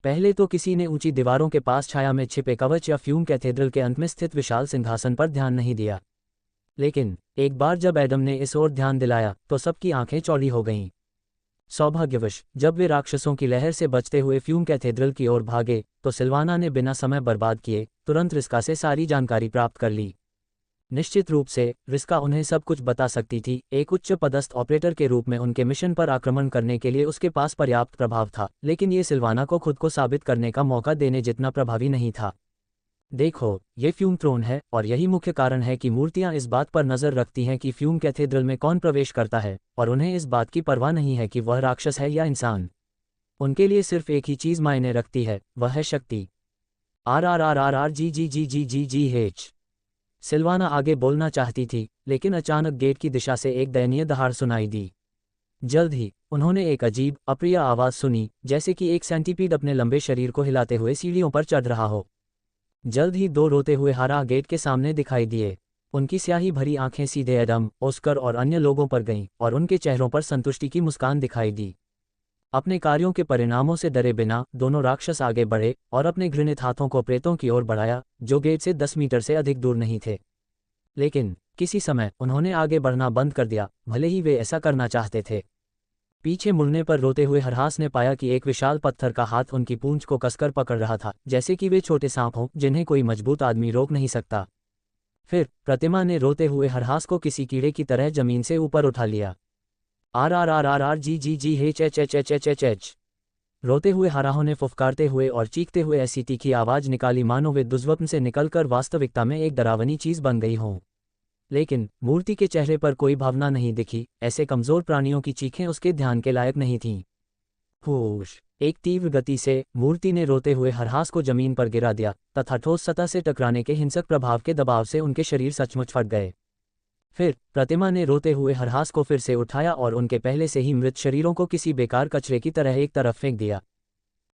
पहले तो किसी ने ऊंची दीवारों के पास छाया में छिपे कवच या फ्यूम कैथेड्रल के अंत में स्थित विशाल सिंहासन पर ध्यान नहीं दिया। लेकिन एक बार जब एडम ने इस ओर ध्यान दिलाया तो सबकी आंखें चौड़ी हो गईं। सौभाग्यवश जब वे राक्षसों की लहर से बचते हुए फ्यूम कैथेड्रल की ओर भागे तो सिल्वाना ने बिना समय बर्बाद किए तुरंत रिस्का से सारी जानकारी प्राप्त कर ली। निश्चित रूप से रिस्का उन्हें सब कुछ बता सकती थी। एक उच्च पदस्थ ऑपरेटर के रूप में उनके मिशन पर आक्रमण करने के लिए उसके पास पर्याप्त प्रभाव था, लेकिन ये सिल्वाना को खुद को साबित करने का मौका देने जितना प्रभावी नहीं था। देखो, ये फ्यूम थ्रोन है और यही मुख्य कारण है कि मूर्तियां इस बात पर नजर रखती हैं कि फ्यूम कैथेड्रल में कौन प्रवेश करता है, और उन्हें इस बात की परवाह नहीं है कि वह राक्षस है या इंसान। उनके लिए सिर्फ एक ही चीज मायने रखती है, वह है शक्ति। RRRRRGGGGGH। सिल्वाना आगे बोलना चाहती थी, लेकिन अचानक गेट की दिशा से एक दयनीय दहाड़ सुनाई दी। जल्द ही उन्होंने एक अजीब, अप्रिय आवाज सुनी, जैसे कि एक सेंटीपीड अपने लंबे शरीर को हिलाते हुए सीढ़ियों पर चढ़ रहा हो। जल्द ही दो रोते हुए हारा गेट के सामने दिखाई दिए। उनकी स्याही भरी आंखें सीधे एडम, ऑस्कर और अन्य लोगों पर गईं, और उनके चेहरों पर संतुष्टि की मुस्कान दिखाई दी। अपने कार्यों के परिणामों से डरे बिना दोनों राक्षस आगे बढ़े और अपने घृणित हाथों को प्रेतों की ओर बढ़ाया, जो गेट से 10 मीटर से अधिक दूर नहीं थे। लेकिन किसी समय उन्होंने आगे बढ़ना बंद कर दिया, भले ही वे ऐसा करना चाहते थे। पीछे मुड़ने पर रोते हुए हरहास ने पाया कि एक विशाल पत्थर का हाथ उनकी पूंछ को कसकर पकड़ रहा था, जैसे कि वे छोटे सांप हों जिन्हें कोई मजबूत आदमी रोक नहीं सकता। फिर प्रतिमा ने रोते हुए हरहास को किसी कीड़े की तरह जमीन से ऊपर उठा लिया। RRRRRGGGHHHHH। रोते हुए हराहों ने फुफकारते हुए और चीखते हुए ऐसी तीखी आवाज निकाली मानो वे दुष्स्वप्न से निकलकर वास्तविकता में एक डरावनी चीज बन गई हों। लेकिन मूर्ति के चेहरे पर कोई भावना नहीं दिखी। ऐसे कमजोर प्राणियों की चीखें उसके ध्यान के लायक नहीं थीं। होश। एक तीव्र गति से मूर्ति ने रोते हुए हरहास को जमीन पर गिरा दिया तथा ठोस सतह से टकराने के हिंसक प्रभाव के दबाव से उनके शरीर सचमुच फट गए। फिर प्रतिमा ने रोते हुए हरहास को फिर से उठाया और उनके पहले से ही मृत शरीरों को किसी बेकार कचरे की तरह एक तरफ फेंक दिया।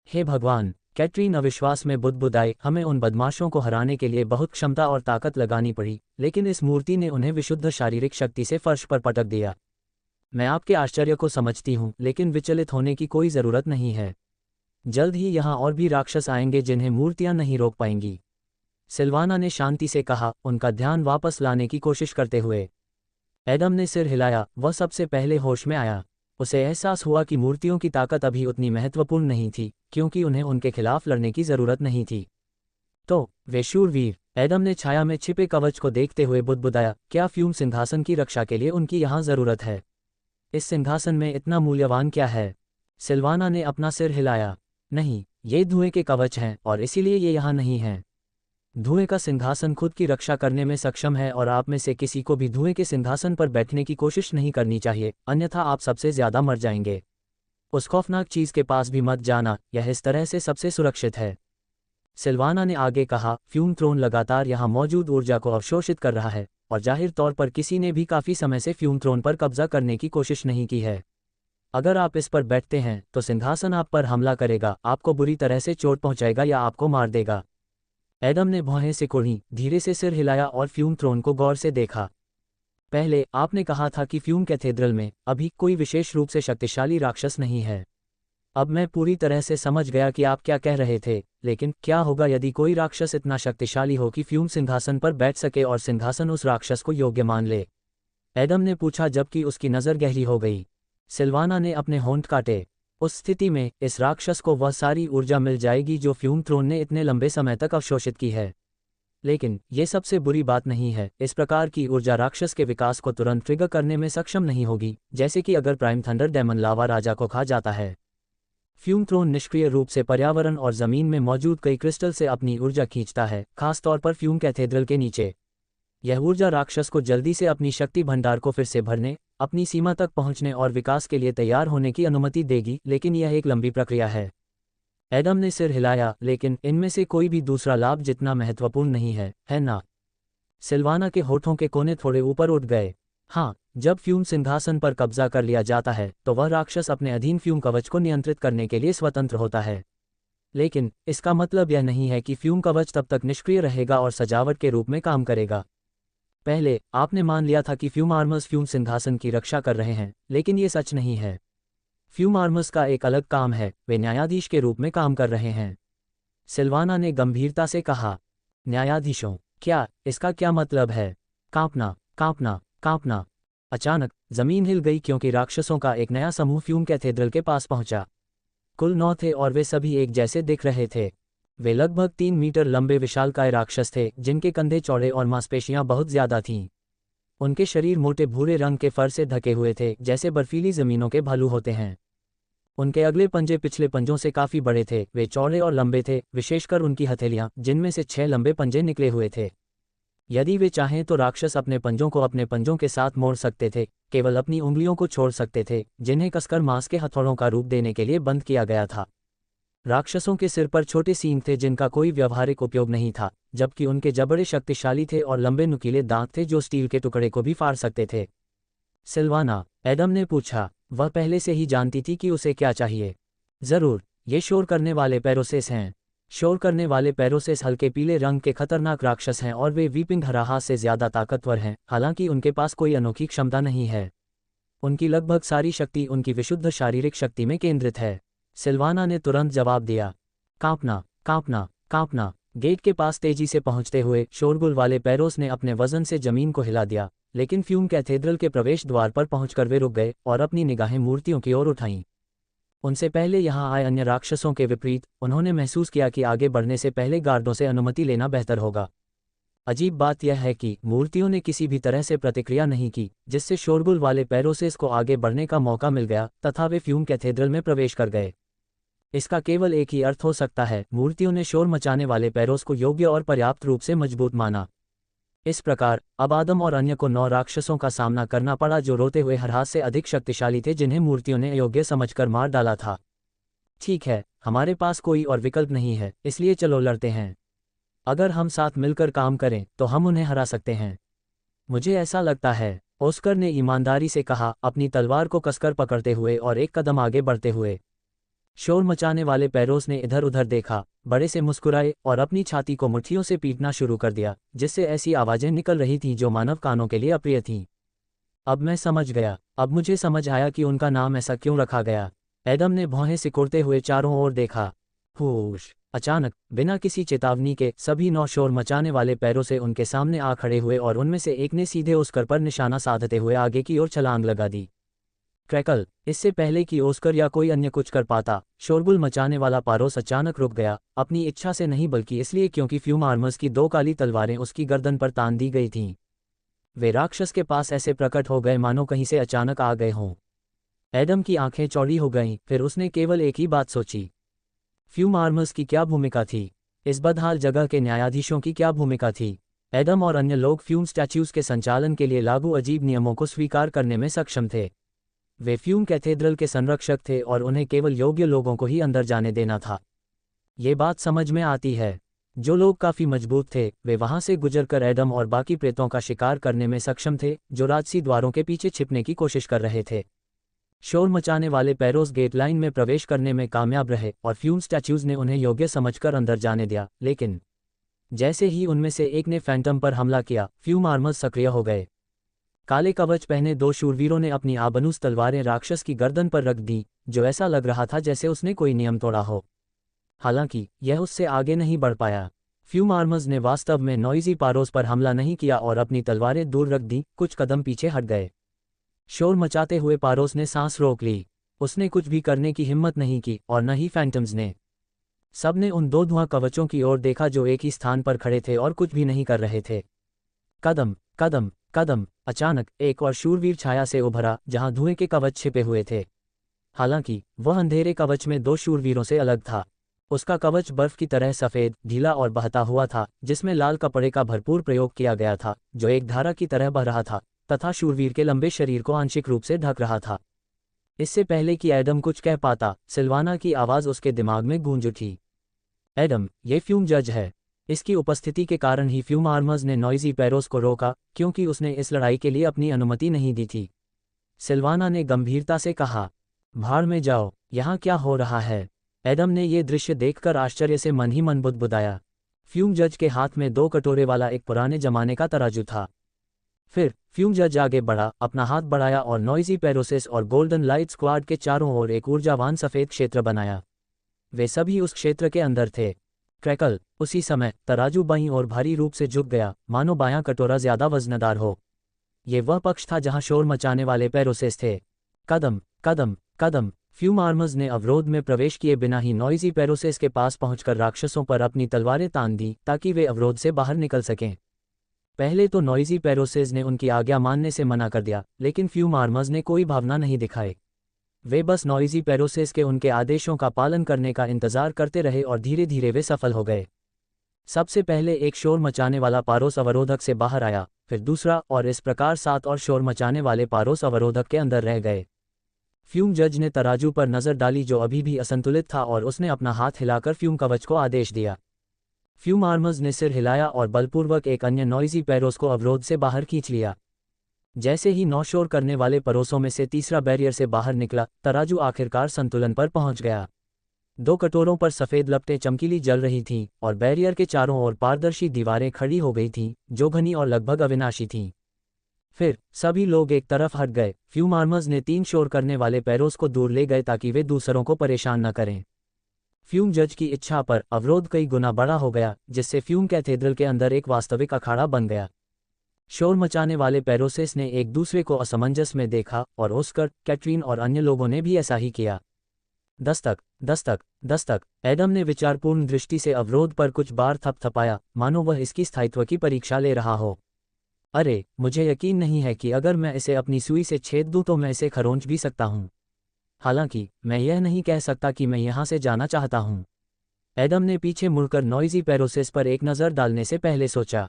हे भगवान, कैटरीन अविश्वास में बुदबुदाई, हमें उन बदमाशों को हराने के लिए बहुत क्षमता और ताकत लगानी पड़ी, लेकिन इस मूर्ति ने उन्हें विशुद्ध शारीरिक शक्ति से फर्श पर पटक दिया। मैं आपके आश्चर्य को समझती हूँ, लेकिन विचलित होने की कोई ज़रूरत नहीं है। जल्द ही यहाँ और भी राक्षस आएंगे जिन्हें मूर्तियाँ नहीं रोक पाएंगी। सिल्वाना ने शांति से कहा, उनका ध्यान वापस लाने की कोशिश करते हुए। एडम ने सिर हिलाया, वह सबसे पहले होश में आया। उसे एहसास हुआ कि मूर्तियों की ताकत अभी उतनी महत्वपूर्ण नहीं थी, क्योंकि उन्हें उनके खिलाफ लड़ने की जरूरत नहीं थी। तो वे शूरवीर। एडम ने छाया में छिपे कवच को देखते हुए बुदबुदाया, क्या फ्यूम सिंहासन की रक्षा के लिए उनकी यहाँ जरूरत है? इस सिंहासन में इतना मूल्यवान क्या है? सिल्वाना ने अपना सिर हिलाया। नहीं, ये धुएं के कवच हैं और इसीलिए ये यहाँ नहीं हैं। धुएं का सिंहासन खुद की रक्षा करने में सक्षम है और आप में से किसी को भी धुएं के सिंहासन पर बैठने की कोशिश नहीं करनी चाहिए, अन्यथा आप सबसे ज्यादा मर जाएंगे। उस खौफनाक चीज के पास भी मत जाना, यह इस तरह से सबसे सुरक्षित है। सिल्वाना ने आगे कहा, फ्यूम थ्रोन लगातार यहाँ मौजूद ऊर्जा को अवशोषित कर रहा है, और जाहिर तौर पर किसी ने भी काफी समय से फ्यूम थ्रोन पर कब्जा करने की कोशिश नहीं की है। अगर आप इस पर बैठते हैं तो सिंहासन आप पर हमला करेगा, आपको बुरी तरह से चोट पहुंचाएगा या आपको मार देगा। एडम ने भौहें सिकुड़ी, धीरे से सिर हिलाया और फ्यूम थ्रोन को गौर से देखा। पहले आपने कहा था कि फ्यूम कैथेड्रल में अभी कोई विशेष रूप से शक्तिशाली राक्षस नहीं है। अब मैं पूरी तरह से समझ गया कि आप क्या कह रहे थे, लेकिन क्या होगा यदि कोई राक्षस इतना शक्तिशाली हो कि फ्यूम सिंहासन पर बैठ सके और सिंहासन उस राक्षस को योग्य मान ले? एडम ने पूछा, जबकि उसकी नज़र गहरी हो गई। सिल्वाना ने अपने होंठ काटे। उस स्थिति में इस राक्षस को वह सारी ऊर्जा मिल जाएगी जो फ्यूम थ्रोन ने इतने लंबे समय तक अवशोषित की है। लेकिन ये सबसे बुरी बात नहीं है, इस प्रकार की ऊर्जा राक्षस के विकास को तुरंत ट्रिगर करने में सक्षम नहीं होगी, जैसे कि अगर प्राइम थंडर डेमन लावा राजा को खा जाता है। फ्यूम थ्रोन निष्क्रिय रूप से पर्यावरण और जमीन में मौजूद कई क्रिस्टल से अपनी ऊर्जा खींचता है, खासतौर पर फ्यूम कैथेड्रल के नीचे। यह ऊर्जा राक्षस को जल्दी से अपनी शक्ति भंडार को फिर से भरने, अपनी सीमा तक पहुंचने और विकास के लिए तैयार होने की अनुमति देगी, लेकिन यह एक लंबी प्रक्रिया है। एडम ने सिर हिलाया, लेकिन इनमें से कोई भी दूसरा लाभ जितना महत्वपूर्ण नहीं है ना? सिल्वाना के होठों के कोने थोड़े ऊपर उठ गए। हाँ, जब फ्यूम सिंहासन पर कब्जा कर लिया जाता है तो वह राक्षस अपने अधीन फ्यूम कवच को नियंत्रित करने के लिए स्वतंत्र होता है। लेकिन इसका मतलब यह नहीं है कि फ्यूम कवच तब तक निष्क्रिय रहेगा और सजावट के रूप में काम करेगा। पहले आपने मान लिया था कि फ्यूम आर्मर्स फ्यूम सिंहासन की रक्षा कर रहे हैं, लेकिन ये सच नहीं है। फ्यूम आर्मर्स का एक अलग काम है, वे न्यायाधीश के रूप में काम कर रहे हैं। सिल्वाना ने गंभीरता से कहा। न्यायाधीशों? क्या, इसका क्या मतलब है? कांपना, कांपना, कांपना। अचानक जमीन हिल गई क्योंकि राक्षसों का एक नया समूह फ्यूम कैथेड्रल के पास पहुंचा। कुल 9 थे और वे सभी एक जैसे दिख रहे थे। वे लगभग 3 मीटर लंबे विशालकाय राक्षस थे जिनके कंधे चौड़े और मांसपेशियां बहुत ज्यादा थीं। उनके शरीर मोटे भूरे रंग के फर से ढके हुए थे जैसे बर्फीली जमीनों के भालू होते हैं। उनके अगले पंजे पिछले पंजों से काफी बड़े थे, वे चौड़े और लंबे थे, विशेषकर उनकी हथेलियां जिनमें से 6 लंबे पंजे निकले हुए थे। यदि वे चाहें तो राक्षस अपने पंजों को अपने पंजों के साथ मोड़ सकते थे, केवल अपनी उंगलियों को छोड़ सकते थे जिन्हें कसकर मांस के हथौड़ों का रूप देने के लिए बंद किया गया था। राक्षसों के सिर पर छोटे सींग थे जिनका कोई व्यावहारिक उपयोग नहीं था, जबकि उनके जबड़े शक्तिशाली थे और लंबे नुकीले दांत थे जो स्टील के टुकड़े को भी फाड़ सकते थे। सिल्वाना, एडम ने पूछा। वह पहले से ही जानती थी कि उसे क्या चाहिए। जरूर, ये शोर करने वाले पैरोसेस हैं। शोर करने वाले पैरोसेस हल्के पीले रंग के खतरनाक राक्षस हैं और वे वीपिंग हराहा से ज्यादा ताकतवर हैं, हालांकि उनके पास कोई अनोखी क्षमता नहीं है। उनकी लगभग सारी शक्ति उनकी विशुद्ध शारीरिक शक्ति में केंद्रित है। सिल्वाना ने तुरंत जवाब दिया। कांपना, कांपना, कांपना। गेट के पास तेजी से पहुंचते हुए शोरगुल वाले पैरोस ने अपने वजन से जमीन को हिला दिया, लेकिन फ्यूम कैथेड्रल के प्रवेश द्वार पर पहुंचकर वे रुक गए और अपनी निगाहें मूर्तियों की ओर उठाईं। उनसे पहले यहां आए अन्य राक्षसों के विपरीत, उन्होंने महसूस किया कि आगे बढ़ने से पहले गार्डों से अनुमति लेना बेहतर होगा। अजीब बात यह है कि मूर्तियों ने किसी भी तरह से प्रतिक्रिया नहीं की, जिससे शोरगुल वाले पैरोसेस को आगे बढ़ने का मौका मिल गया तथा वे फ्यूम कैथेड्रल में प्रवेश कर गए। इसका केवल एक ही अर्थ हो सकता है, मूर्तियों ने शोर मचाने वाले पैरोस को योग्य और पर्याप्त रूप से मजबूत माना। इस प्रकार अब आदम और अन्य को 9 राक्षसों का सामना करना पड़ा जो रोते हुए हरहास से अधिक शक्तिशाली थे, जिन्हें मूर्तियों ने अयोग्य समझकर मार डाला था। ठीक है, हमारे पास कोई और विकल्प नहीं है, इसलिए चलो लड़ते हैं। अगर हम साथ मिलकर काम करें तो हम उन्हें हरा सकते हैं। मुझे ऐसा लगता है, ऑस्कर ने ईमानदारी से कहा, अपनी तलवार को कसकर पकड़ते हुए और एक कदम आगे बढ़ते हुए। शोर मचाने वाले पैरोस ने इधर उधर देखा, बड़े से मुस्कुराए और अपनी छाती को मुट्ठियों से पीटना शुरू कर दिया, जिससे ऐसी आवाजें निकल रही थीं जो मानव कानों के लिए अप्रिय थीं। अब मैं समझ गया, अब मुझे समझ आया कि उनका नाम ऐसा क्यों रखा गया। एडम ने भौहें सिकुड़ते हुए चारों ओर देखा। हुश! अचानक बिना किसी चेतावनी के सभी 9 शोर मचाने वाले पैरों से उनके सामने आ खड़े हुए और उनमें से एक ने सीधे ऑस्कर पर निशाना साधते हुए आगे की ओर छलांग लगा दी। क्रैकल! इससे पहले कि ऑस्कर या कोई अन्य कुछ कर पाता, शोरगुल मचाने वाला पारोस अचानक रुक गया, अपनी इच्छा से नहीं बल्कि इसलिए क्योंकि फ्यूम आर्मर्स की 2 काली तलवारें उसकी गर्दन पर तान दी गई थीं। वे राक्षस के पास ऐसे प्रकट हो गए मानो कहीं से अचानक आ गए हों। एडम की आंखें चौड़ी हो गईं, फिर उसने केवल एक ही बात सोची। फ्यूम आर्मर्स की क्या भूमिका थी? इस बदहाल जगह के न्यायाधीशों की क्या भूमिका थी? एडम और अन्य लोग फ्यूम स्टैच्यूज के संचालन के लिए लागू अजीब नियमों को स्वीकार करने में सक्षम थे। वे फ्यूम कैथेड्रल के संरक्षक थे और उन्हें केवल योग्य लोगों को ही अंदर जाने देना था। ये बात समझ में आती है। जो लोग काफी मजबूत थे, वे वहां से गुजरकर एडम और बाकी प्रेतों का शिकार करने में सक्षम थे, जो राजसी द्वारों के पीछे छिपने की कोशिश कर रहे थे। शोर मचाने वाले पैरोस गेट लाइन में प्रवेश करने में कामयाब रहे और फ्यूम स्टैच्यूज ने उन्हें योग्य समझकर अंदर जाने दिया, लेकिन जैसे ही उनमें से एक ने फैंटम पर हमला किया, फ्यूम आर्मर्स सक्रिय हो गए। काले कवच पहने 2 शूरवीरों ने अपनी आबनूस तलवारें राक्षस की गर्दन पर रख दी, जो ऐसा लग रहा था जैसे उसने कोई नियम तोड़ा हो। हालांकि यह उससे आगे नहीं बढ़ पाया। फ्यूम आर्मर्स ने वास्तव में नॉइजी पारोस पर हमला नहीं किया और अपनी तलवारें दूर रख दी, कुछ कदम पीछे हट गए। शोर मचाते हुए पारोस ने सांस रोक ली। उसने कुछ भी करने की हिम्मत नहीं की और न ही फैंटम्स ने। सबने उन 2 धुआं कवचों की ओर देखा जो एक ही स्थान पर खड़े थे और कुछ भी नहीं कर रहे थे। कदम, कदम, कदम! अचानक एक और शूरवीर छाया से उभरा जहां धुएं के कवच छिपे हुए थे। हालांकि वह अंधेरे कवच में 2 शूरवीरों से अलग था। उसका कवच बर्फ की तरह सफेद, ढीला और बहता हुआ था, जिसमें लाल कपड़े का भरपूर प्रयोग किया गया था, जो एक धारा की तरह बह रहा था तथा शूरवीर के लंबे शरीर को आंशिक रूप से ढक रहा था। इससे पहले कि एडम कुछ कह पाता, सिल्वाना की आवाज उसके दिमाग में गूंज उठी। एडम, ये फ्यूम जज है। इसकी उपस्थिति के कारण ही फ्यूम आर्मर्स ने नॉइजी पैरोस को रोका, क्योंकि उसने इस लड़ाई के लिए अपनी अनुमति नहीं दी थी। सिल्वाना ने गंभीरता से कहा। भाड़ में जाओ, यहाँ क्या हो रहा है? एडम ने ये दृश्य देखकर आश्चर्य से मन ही मन बुदबुदाया। फ्यूम जज के हाथ में 2 कटोरे वाला एक पुराने जमाने का तराजू था। फिर फ्यूम जज आगे बढ़ा, अपना हाथ बढ़ाया और नॉइजी पेरोसिस और गोल्डन लाइट स्क्वाड के चारों ओर एक ऊर्जावान सफ़ेद क्षेत्र बनाया। वे सभी उस क्षेत्र के अंदर थे। क्रैकल। उसी समय तराजू बाईं और भारी रूप से झुक गया, मानो बायां कटोरा ज्यादा वजनदार हो। ये वह पक्ष था जहां शोर मचाने वाले पेरोसेस थे। कदम कदम कदम। फ्यूम आर्मर्स ने अवरोध में प्रवेश किए बिना ही नॉइजी पेरोसेस के पास पहुंचकर राक्षसों पर अपनी तलवारें तान दी ताकि वे अवरोध से बाहर निकल सकें। पहले तो नॉइजी पेरोसेस ने उनकी आज्ञा मानने से मना कर दिया, लेकिन फ्यूम आर्मर्स ने कोई भावना नहीं दिखाई। वे बस नॉइजी पेरोसेस के उनके आदेशों का पालन करने का इंतजार करते रहे और धीरे धीरे वे सफल हो गए। सबसे पहले एक शोर मचाने वाला पारोस अवरोधक से बाहर आया, फिर दूसरा, और इस प्रकार 7 और शोर मचाने वाले पारोस अवरोधक के अंदर रह गए। फ्यूम जज ने तराजू पर नजर डाली जो अभी भी असंतुलित था और उसने अपना हाथ हिलाकर फ्यूम कवच को आदेश दिया। फ्यूम आर्मर्स ने सिर हिलाया और बलपूर्वक एक अन्य नॉइजी पैरोस को अवरोध से बाहर खींच लिया। जैसे ही 9 शोर करने वाले परोसों में से तीसरा बैरियर से बाहर निकला, तराजू आखिरकार संतुलन पर पहुंच गया। 2 कटोरों पर सफ़ेद लपटें चमकीली जल रही थीं और बैरियर के चारों ओर पारदर्शी दीवारें खड़ी हो गई थीं, जो घनी और लगभग अविनाशी थीं। फिर सभी लोग एक तरफ हट गए। फ्यूम आर्मर्स ने 3 शोर करने वाले पैरोस को दूर ले गए ताकि वे दूसरों को परेशान न करें। फ्यूम जज की इच्छा पर अवरोध कई गुना बड़ा हो गया, जिससे फ्यूम कैथेड्रल के अंदर एक वास्तविक अखाड़ा बन गया। शोर मचाने वाले पेरोसेस ने एक दूसरे को असमंजस में देखा और ऑस्कर, कैटरीन और अन्य लोगों ने भी ऐसा ही किया। दस्तक दस्तक दस्तक। एडम ने विचारपूर्ण दृष्टि से अवरोध पर कुछ बार थपथपाया, मानो वह इसकी स्थायित्व की परीक्षा ले रहा हो। अरे, मुझे यकीन नहीं है कि अगर मैं इसे अपनी सुई से छेद दूं तो मैं इसे खरोंच भी सकता हूं। हालांकि मैं यह नहीं कह सकता कि मैं यहां से जाना चाहता हूं। एडम ने पीछे मुड़कर नॉइजी पेरोसेस पर एक नज़र डालने से पहले सोचा।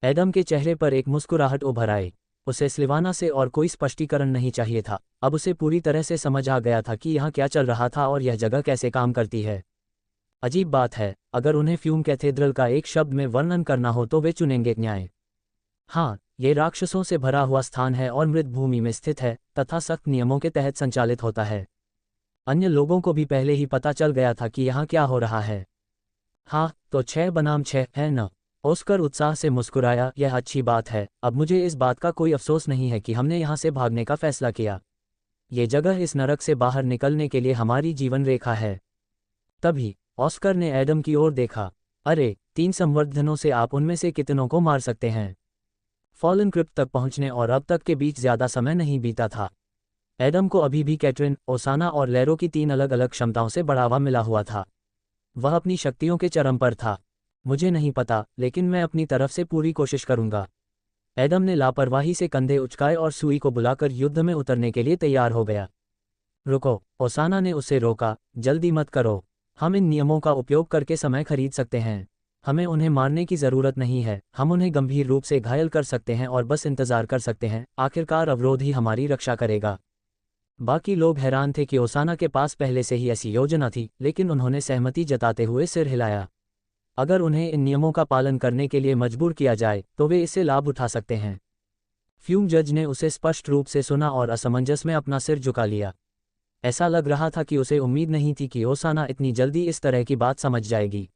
एडम के चेहरे पर एक मुस्कुराहट उभर आई। उसे स्लिवाना से और कोई स्पष्टीकरण नहीं चाहिए था। अब उसे पूरी तरह से समझ आ गया था कि यहाँ क्या चल रहा था और यह जगह कैसे काम करती है। अजीब बात है, अगर उन्हें फ्यूम कैथेड्रल का एक शब्द में वर्णन करना हो तो वे चुनेंगे न्याय। हाँ, ये राक्षसों से भरा हुआ स्थान है और मृत भूमि में स्थित है तथा सख्त नियमों के तहत संचालित होता है। अन्य लोगों को भी पहले ही पता चल गया था कि यहाँ क्या हो रहा है। हाँ, तो 6 बनाम 6 है न? ऑस्कर उत्साह से मुस्कुराया। यह अच्छी बात है। अब मुझे इस बात का कोई अफसोस नहीं है कि हमने यहाँ से भागने का फैसला किया। ये जगह इस नरक से बाहर निकलने के लिए हमारी जीवन रेखा है। तभी ऑस्कर ने एडम की ओर देखा। अरे, 3 संवर्धनों से आप उनमें से कितनों को मार सकते हैं? फॉलन क्रिप्ट तक पहुंचने और अब तक के बीच ज्यादा समय नहीं बीता था। एडम को अभी भी कैटरिन, ओसाना और लैरो की 3 अलग अलग क्षमताओं से बढ़ावा मिला हुआ था। वह अपनी शक्तियों के चरम पर था। मुझे नहीं पता, लेकिन मैं अपनी तरफ से पूरी कोशिश करूंगा। एडम ने लापरवाही से कंधे उचकाए और सुई को बुलाकर युद्ध में उतरने के लिए तैयार हो गया। रुको, ओसाना ने उसे रोका। जल्दी मत करो। हम इन नियमों का उपयोग करके समय खरीद सकते हैं। हमें उन्हें मारने की ज़रूरत नहीं है। हम उन्हें गंभीर रूप से घायल कर सकते हैं और बस इंतज़ार कर सकते हैं। आखिरकार अवरोध ही हमारी रक्षा करेगा। बाकी लोग हैरान थे कि ओसाना के पास पहले से ही ऐसी योजना थी, लेकिन उन्होंने सहमति जताते हुए सिर हिलाया। अगर उन्हें इन नियमों का पालन करने के लिए मजबूर किया जाए तो वे इससे लाभ उठा सकते हैं। फ्यूम जज ने उसे स्पष्ट रूप से सुना और असमंजस में अपना सिर झुका लिया। ऐसा लग रहा था कि उसे उम्मीद नहीं थी कि ओसाना इतनी जल्दी इस तरह की बात समझ जाएगी।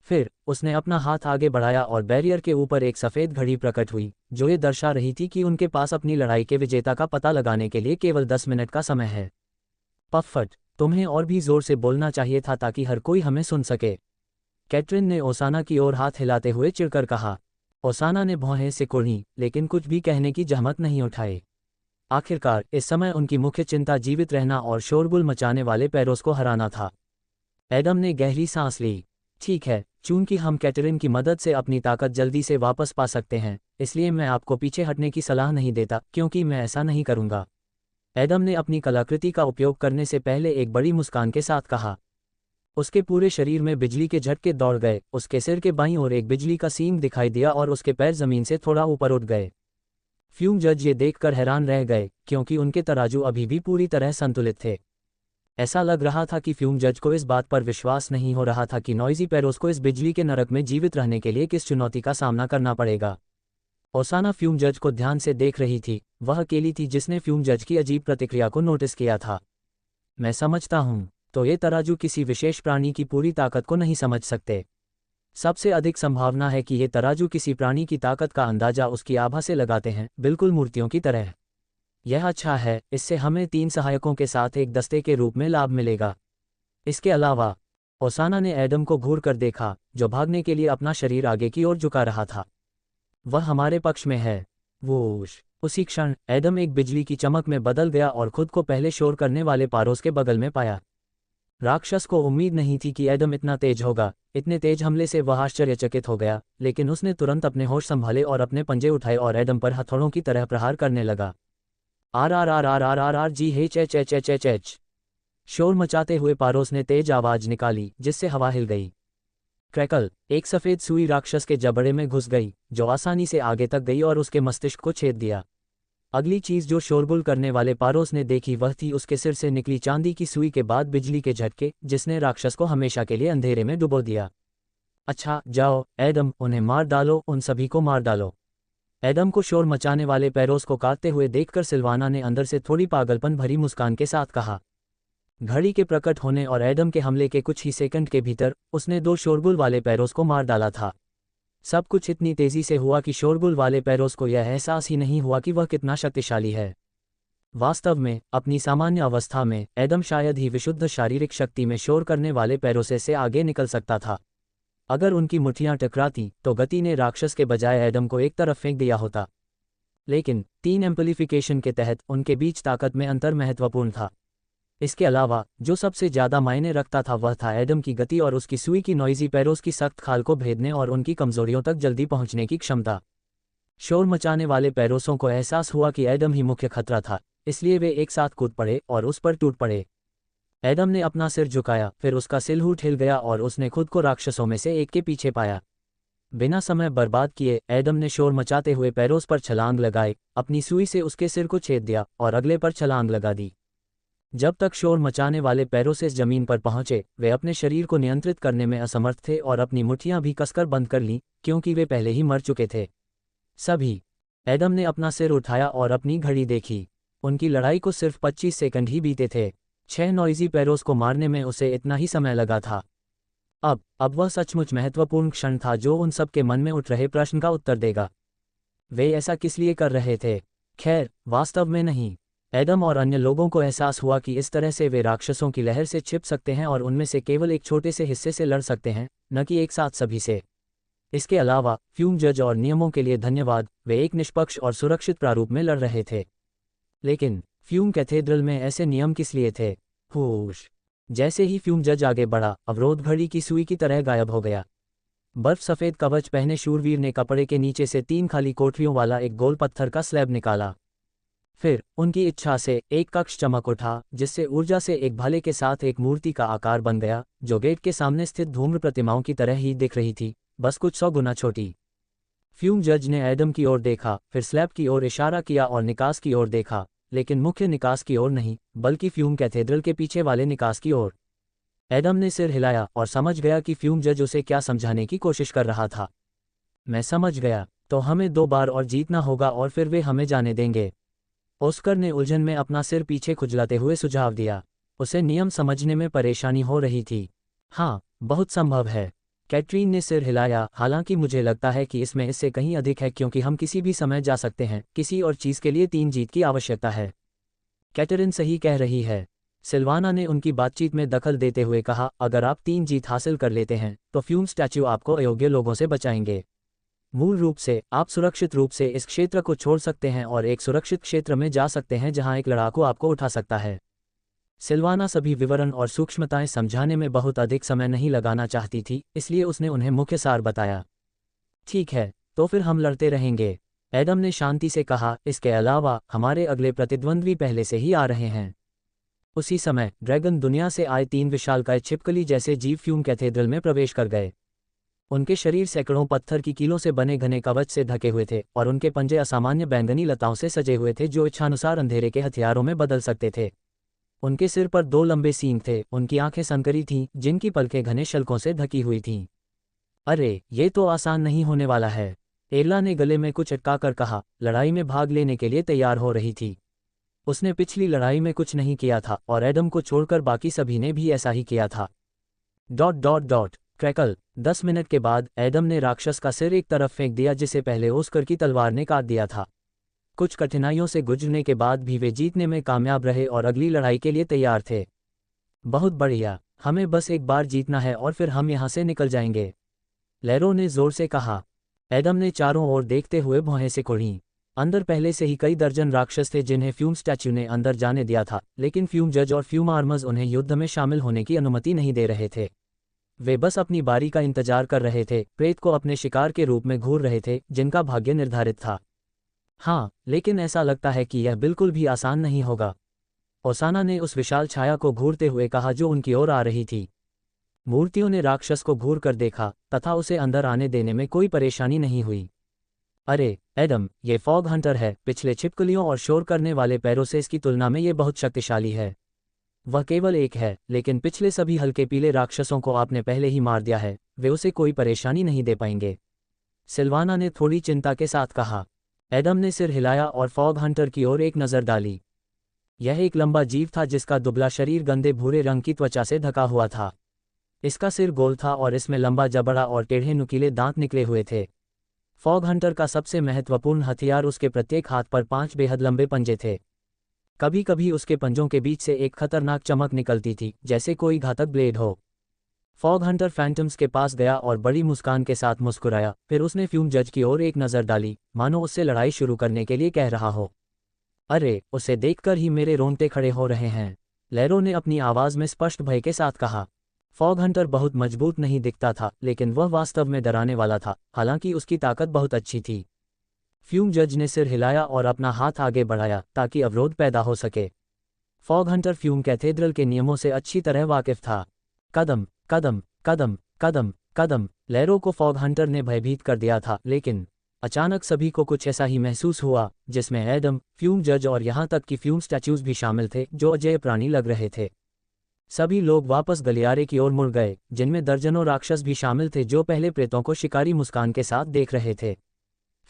फिर उसने अपना हाथ आगे बढ़ाया और बैरियर के ऊपर एक सफ़ेद घड़ी प्रकट हुई, जो ये दर्शा रही थी कि उनके पास अपनी लड़ाई के विजेता का पता लगाने के लिए केवल 10 मिनट का समय है। पफट, तुम्हें और भी जोर से बोलना चाहिए था ताकि हर कोई हमें सुन सके। कैटरिन ने ओसाना की ओर हाथ हिलाते हुए चिढ़कर कहा। ओसाना ने भौहें सिकुड़ी, लेकिन कुछ भी कहने की जहमत नहीं उठाई। आखिरकार इस समय उनकी मुख्य चिंता जीवित रहना और शोरगुल मचाने वाले पैरोस को हराना था। एडम ने गहरी सांस ली। ठीक है, चूंकि हम कैटरिन की मदद से अपनी ताकत जल्दी से वापस पा सकते हैं, इसलिए मैं आपको पीछे हटने की सलाह नहीं देता, क्योंकि मैं ऐसा नहीं करूंगा। एडम ने अपनी कलाकृति का उपयोग करने से पहले एक बड़ी मुस्कान के साथ कहा। उसके पूरे शरीर में बिजली के झटके दौड़ गए। उसके सिर के बाईं ओर एक बिजली का सींग दिखाई दिया और उसके पैर जमीन से थोड़ा ऊपर उठ गए। फ्यूम जज ये देखकर हैरान रह गए, क्योंकि उनके तराजू अभी भी पूरी तरह संतुलित थे। ऐसा लग रहा था कि फ्यूम जज को इस बात पर विश्वास नहीं हो रहा था कि नॉइजी पैरोस को इस बिजली के नरक में जीवित रहने के लिए किस चुनौती का सामना करना पड़ेगा। ओसाना फ्यूम जज को ध्यान से देख रही थी। वह अकेली थी जिसने फ्यूम जज की अजीब प्रतिक्रिया को नोटिस किया था। मैं समझता हूँ, तो ये तराजू किसी विशेष प्राणी की पूरी ताकत को नहीं समझ सकते। सबसे अधिक संभावना है कि ये तराजू किसी प्राणी की ताकत का अंदाजा उसकी आभा से लगाते हैं, बिल्कुल मूर्तियों की तरह। यह अच्छा है, इससे हमें 3 सहायकों के साथ एक दस्ते के रूप में लाभ मिलेगा। इसके अलावा ओसाना ने एडम को घूर कर देखा, जो भागने के लिए अपना शरीर आगे की ओर झुका रहा था। वह हमारे पक्ष में है। वूश! उसी क्षण एडम एक बिजली की चमक में बदल गया और खुद को पहले शोर करने वाले पारोस के बगल में पाया। राक्षस को उम्मीद नहीं थी कि एडम इतना तेज होगा। इतने तेज हमले से वह आश्चर्यचकित हो गया, लेकिन उसने तुरंत अपने होश संभाले और अपने पंजे उठाए और एडम पर हथौड़ों की तरह प्रहार करने लगा। आर आर आर आर आर आर आर जी एच एच एच एच एच एच। शोर मचाते हुए पारोस ने तेज आवाज निकाली, जिससे हवा हिल गई। क्रैकल! एक सफेद सुई राक्षस के जबड़े में घुस गई, जो आसानी से आगे तक गई और उसके मस्तिष्क को छेद दिया। अगली चीज जो शोरगुल करने वाले पारोस ने देखी वह थी उसके सिर से निकली चांदी की सुई के बाद बिजली के झटके, जिसने राक्षस को हमेशा के लिए अंधेरे में डुबो दिया। अच्छा, जाओ एडम, उन्हें मार डालो, उन सभी को मार डालो। एडम को शोर मचाने वाले पैरोस को काटते हुए देखकर सिल्वाना ने अंदर से थोड़ी पागलपन भरी मुस्कान के साथ कहा। घड़ी के प्रकट होने और एडम के हमले के कुछ ही सेकंड के भीतर उसने 2 शोरगुल वाले पैरोस को मार डाला था। सब कुछ इतनी तेजी से हुआ कि शोरगुल वाले पैरोस को यह एहसास ही नहीं हुआ कि वह कितना शक्तिशाली है। वास्तव में अपनी सामान्य अवस्था में एडम शायद ही विशुद्ध शारीरिक शक्ति में शोर करने वाले पैरोसे से आगे निकल सकता था। अगर उनकी मुट्ठियां टकराती तो गति ने राक्षस के बजाय एडम को एक तरफ फेंक दिया होता। लेकिन 3 एम्प्लीफिकेशन के तहत उनके बीच ताकत में अंतर महत्वपूर्ण था। इसके अलावा जो सबसे ज्यादा मायने रखता था वह था एडम की गति और उसकी सुई की नॉइजी पैरोस की सख्त खाल को भेदने और उनकी कमजोरियों तक जल्दी पहुंचने की क्षमता। शोर मचाने वाले पैरोसों को एहसास हुआ कि एडम ही मुख्य खतरा था, इसलिए वे एक साथ कूद पड़े और उस पर टूट पड़े। एडम ने अपना सिर झुकाया, फिर उसका सिलहूट हिल गया और उसने खुद को राक्षसों में से एक के पीछे पाया। बिना समय बर्बाद किए एडम ने शोर मचाते हुए पैरोस पर छलांग लगाई, अपनी सुई से उसके सिर को छेद दिया और अगले पर छलांग लगा दी। जब तक शोर मचाने वाले पैरोसेस जमीन पर पहुंचे, वे अपने शरीर को नियंत्रित करने में असमर्थ थे और अपनी मुट्ठियां भी कसकर बंद कर लीं, क्योंकि वे पहले ही मर चुके थे। सभी। एडम ने अपना सिर उठाया और अपनी घड़ी देखी। उनकी लड़ाई को सिर्फ 25 सेकंड ही बीते थे। 6 नॉइजी पैरोस को मारने में उसे इतना ही समय लगा था। अब वह सचमुच महत्वपूर्ण क्षण था जो उन सब के मन में उठ रहे प्रश्न का उत्तर देगा। वे ऐसा किस लिए कर रहे थे? खैर, वास्तव में नहीं। एडम और अन्य लोगों को एहसास हुआ कि इस तरह से वे राक्षसों की लहर से छिप सकते हैं और उनमें से केवल एक छोटे से हिस्से से लड़ सकते हैं, न कि एक साथ सभी से। इसके अलावा फ्यूम जज और नियमों के लिए धन्यवाद, वे एक निष्पक्ष और सुरक्षित प्रारूप में लड़ रहे थे। लेकिन फ्यूम कैथेड्रल में ऐसे नियम किस लिए थे? होश! जैसे ही फ्यूम जज आगे बढ़ा, अवरोध घड़ी की सुई की तरह गायब हो गया। बर्फ सफ़ेद कवच पहने शूरवीर ने कपड़े के नीचे से 3 खाली कोठरियों वाला एक गोल पत्थर का स्लैब निकाला। फिर उनकी इच्छा से एक कक्ष चमक उठा, जिससे ऊर्जा से एक भाले के साथ एक मूर्ति का आकार बन गया, जो गेट के सामने स्थित धूम्र प्रतिमाओं की तरह ही दिख रही थी, बस कुछ 100 गुना छोटी। फ्यूम जज ने एडम की ओर देखा, फिर स्लैब की ओर इशारा किया और निकास की ओर देखा, लेकिन मुख्य निकास की ओर नहीं, बल्कि फ्यूम कैथेड्रल के पीछे वाले निकास की ओर। एडम ने सिर हिलाया और समझ गया कि फ्यूम जज उसे क्या समझाने की कोशिश कर रहा था। मैं समझ गया, तो हमें 2 बार और जीतना होगा और फिर वे हमें जाने देंगे। ऑस्कर ने उलझन में अपना सिर पीछे खुजलाते हुए सुझाव दिया। उसे नियम समझने में परेशानी हो रही थी। हाँ, बहुत संभव है। कैटरीन ने सिर हिलाया, हालांकि मुझे लगता है कि इसमें इससे कहीं अधिक है, क्योंकि हम किसी भी समय जा सकते हैं। किसी और चीज़ के लिए 3 जीत की आवश्यकता है। कैटरीन सही कह रही है। सिल्वाना ने उनकी बातचीत में दखल देते हुए कहा, अगर आप 3 जीत हासिल कर लेते हैं तो फ्यूम स्टैच्यू आपको अयोग्य लोगों से बचाएंगे। मूल रूप से आप सुरक्षित रूप से इस क्षेत्र को छोड़ सकते हैं और एक सुरक्षित क्षेत्र में जा सकते हैं जहां एक लड़ाकू आपको उठा सकता है। सिल्वाना सभी विवरण और सूक्ष्मताएं समझाने में बहुत अधिक समय नहीं लगाना चाहती थी, इसलिए उसने उन्हें मुख्य सार बताया। ठीक है, तो फिर हम लड़ते रहेंगे, एडम ने शांति से कहा। इसके अलावा हमारे अगले प्रतिद्वंद्वी पहले से ही आ रहे हैं। उसी समय ड्रैगन दुनिया से आए 3 विशालकाय छिपकली जैसे जीव फ्यूम कैथेड्रल में प्रवेश कर गए। उनके शरीर सैकड़ों पत्थर की कीलों से बने घने कवच से ढके हुए थे और उनके पंजे असामान्य बैंगनी लताओं से सजे हुए थे जो इच्छानुसार अंधेरे के हथियारों में बदल सकते थे। उनके सिर पर 2 लंबे सींग थे, उनकी आंखें संकरी थीं, जिनकी पलकें घने शल्कों से ढकी हुई थीं। अरे, ये तो आसान नहीं होने वाला है, एरला ने गले में कुछ अटकाकर कहा। लड़ाई में भाग लेने के लिए तैयार हो रही थी। उसने पिछली लड़ाई में कुछ नहीं किया था और एडम को छोड़कर बाकी सभी ने भी ऐसा ही किया था। .. क्रैकल! 10 मिनट के बाद एडम ने राक्षस का सिर एक तरफ फेंक दिया जिसे पहले ऑस्कर की तलवार ने काट दिया था। कुछ कठिनाइयों से गुजरने के बाद भी वे जीतने में कामयाब रहे और अगली लड़ाई के लिए तैयार थे। बहुत बढ़िया, हमें बस एक बार जीतना है और फिर हम यहाँ से निकल जाएंगे, लेरो ने जोर से कहा। एडम ने चारों ओर देखते हुए भौहें सिकोड़ी। अंदर पहले से ही कई दर्जन राक्षस थे जिन्हें फ्यूम स्टैच्यू ने अंदर जाने दिया था, लेकिन फ्यूम जज और फ्यूम आर्मर्स उन्हें युद्ध में शामिल होने की अनुमति नहीं दे रहे थे। वे बस अपनी बारी का इंतजार कर रहे थे, प्रेत को अपने शिकार के रूप में घूर रहे थे जिनका भाग्य निर्धारित था। हाँ, लेकिन ऐसा लगता है कि यह बिल्कुल भी आसान नहीं होगा, ओसाना ने उस विशाल छाया को घूरते हुए कहा जो उनकी ओर आ रही थी। मूर्तियों ने राक्षस को घूर कर देखा तथा उसे अंदर आने देने में कोई परेशानी नहीं हुई। अरे एडम, ये फॉग हंटर है, पिछले छिपकलियों और शोर करने वाले पैरों से इसकी तुलना में ये बहुत शक्तिशाली है। वह केवल एक है, लेकिन पिछले सभी हल्के पीले राक्षसों को आपने पहले ही मार दिया है, वे उसे कोई परेशानी नहीं दे पाएंगे, सिल्वाना ने थोड़ी चिंता के साथ कहा। एडम ने सिर हिलाया और फॉग हंटर की ओर एक नज़र डाली। यह एक लंबा जीव था जिसका दुबला शरीर गंदे भूरे रंग की त्वचा से ढका हुआ था। इसका सिर गोल था और इसमें लंबा जबड़ा और टेढ़े नुकीले दांत निकले हुए थे। फॉग हंटर का सबसे महत्वपूर्ण हथियार उसके प्रत्येक हाथ पर 5 बेहद लंबे पंजे थे। कभी कभी उसके पंजों के बीच से एक खतरनाक चमक निकलती थी, जैसे कोई घातक ब्लेड हो। फॉग हंटर फैंटम्स के पास गया और बड़ी मुस्कान के साथ मुस्कुराया, फिर उसने फ्यूम जज की ओर एक नज़र डाली, मानो उससे लड़ाई शुरू करने के लिए कह रहा हो। अरे, उसे देखकर ही मेरे रोंगटे खड़े हो रहे हैं, लेरो ने अपनी आवाज़ में स्पष्ट भय के साथ कहा। फॉग हंटर बहुत मजबूत नहीं दिखता था, लेकिन वह वास्तव में डराने वाला था, हालांकि उसकी ताकत बहुत अच्छी थी। फ्यूम जज ने सिर हिलाया और अपना हाथ आगे बढ़ाया ताकि अवरोध पैदा हो सके। फॉग हंटर फ्यूम कैथेड्रल के नियमों से अच्छी तरह वाकिफ था। कदम कदम कदम कदम कदम, लेरो को फॉग हंटर ने भयभीत कर दिया था, लेकिन अचानक सभी को कुछ ऐसा ही महसूस हुआ जिसमें एडम, फ्यूम जज और यहाँ तक कि फ्यूम स्टैच्यूज भी शामिल थे जो अजेय प्राणी लग रहे थे। सभी लोग वापस गलियारे की ओर मुड़ गए, जिनमें दर्जनों राक्षस भी शामिल थे जो पहले प्रेतों को शिकारी मुस्कान के साथ देख रहे थे।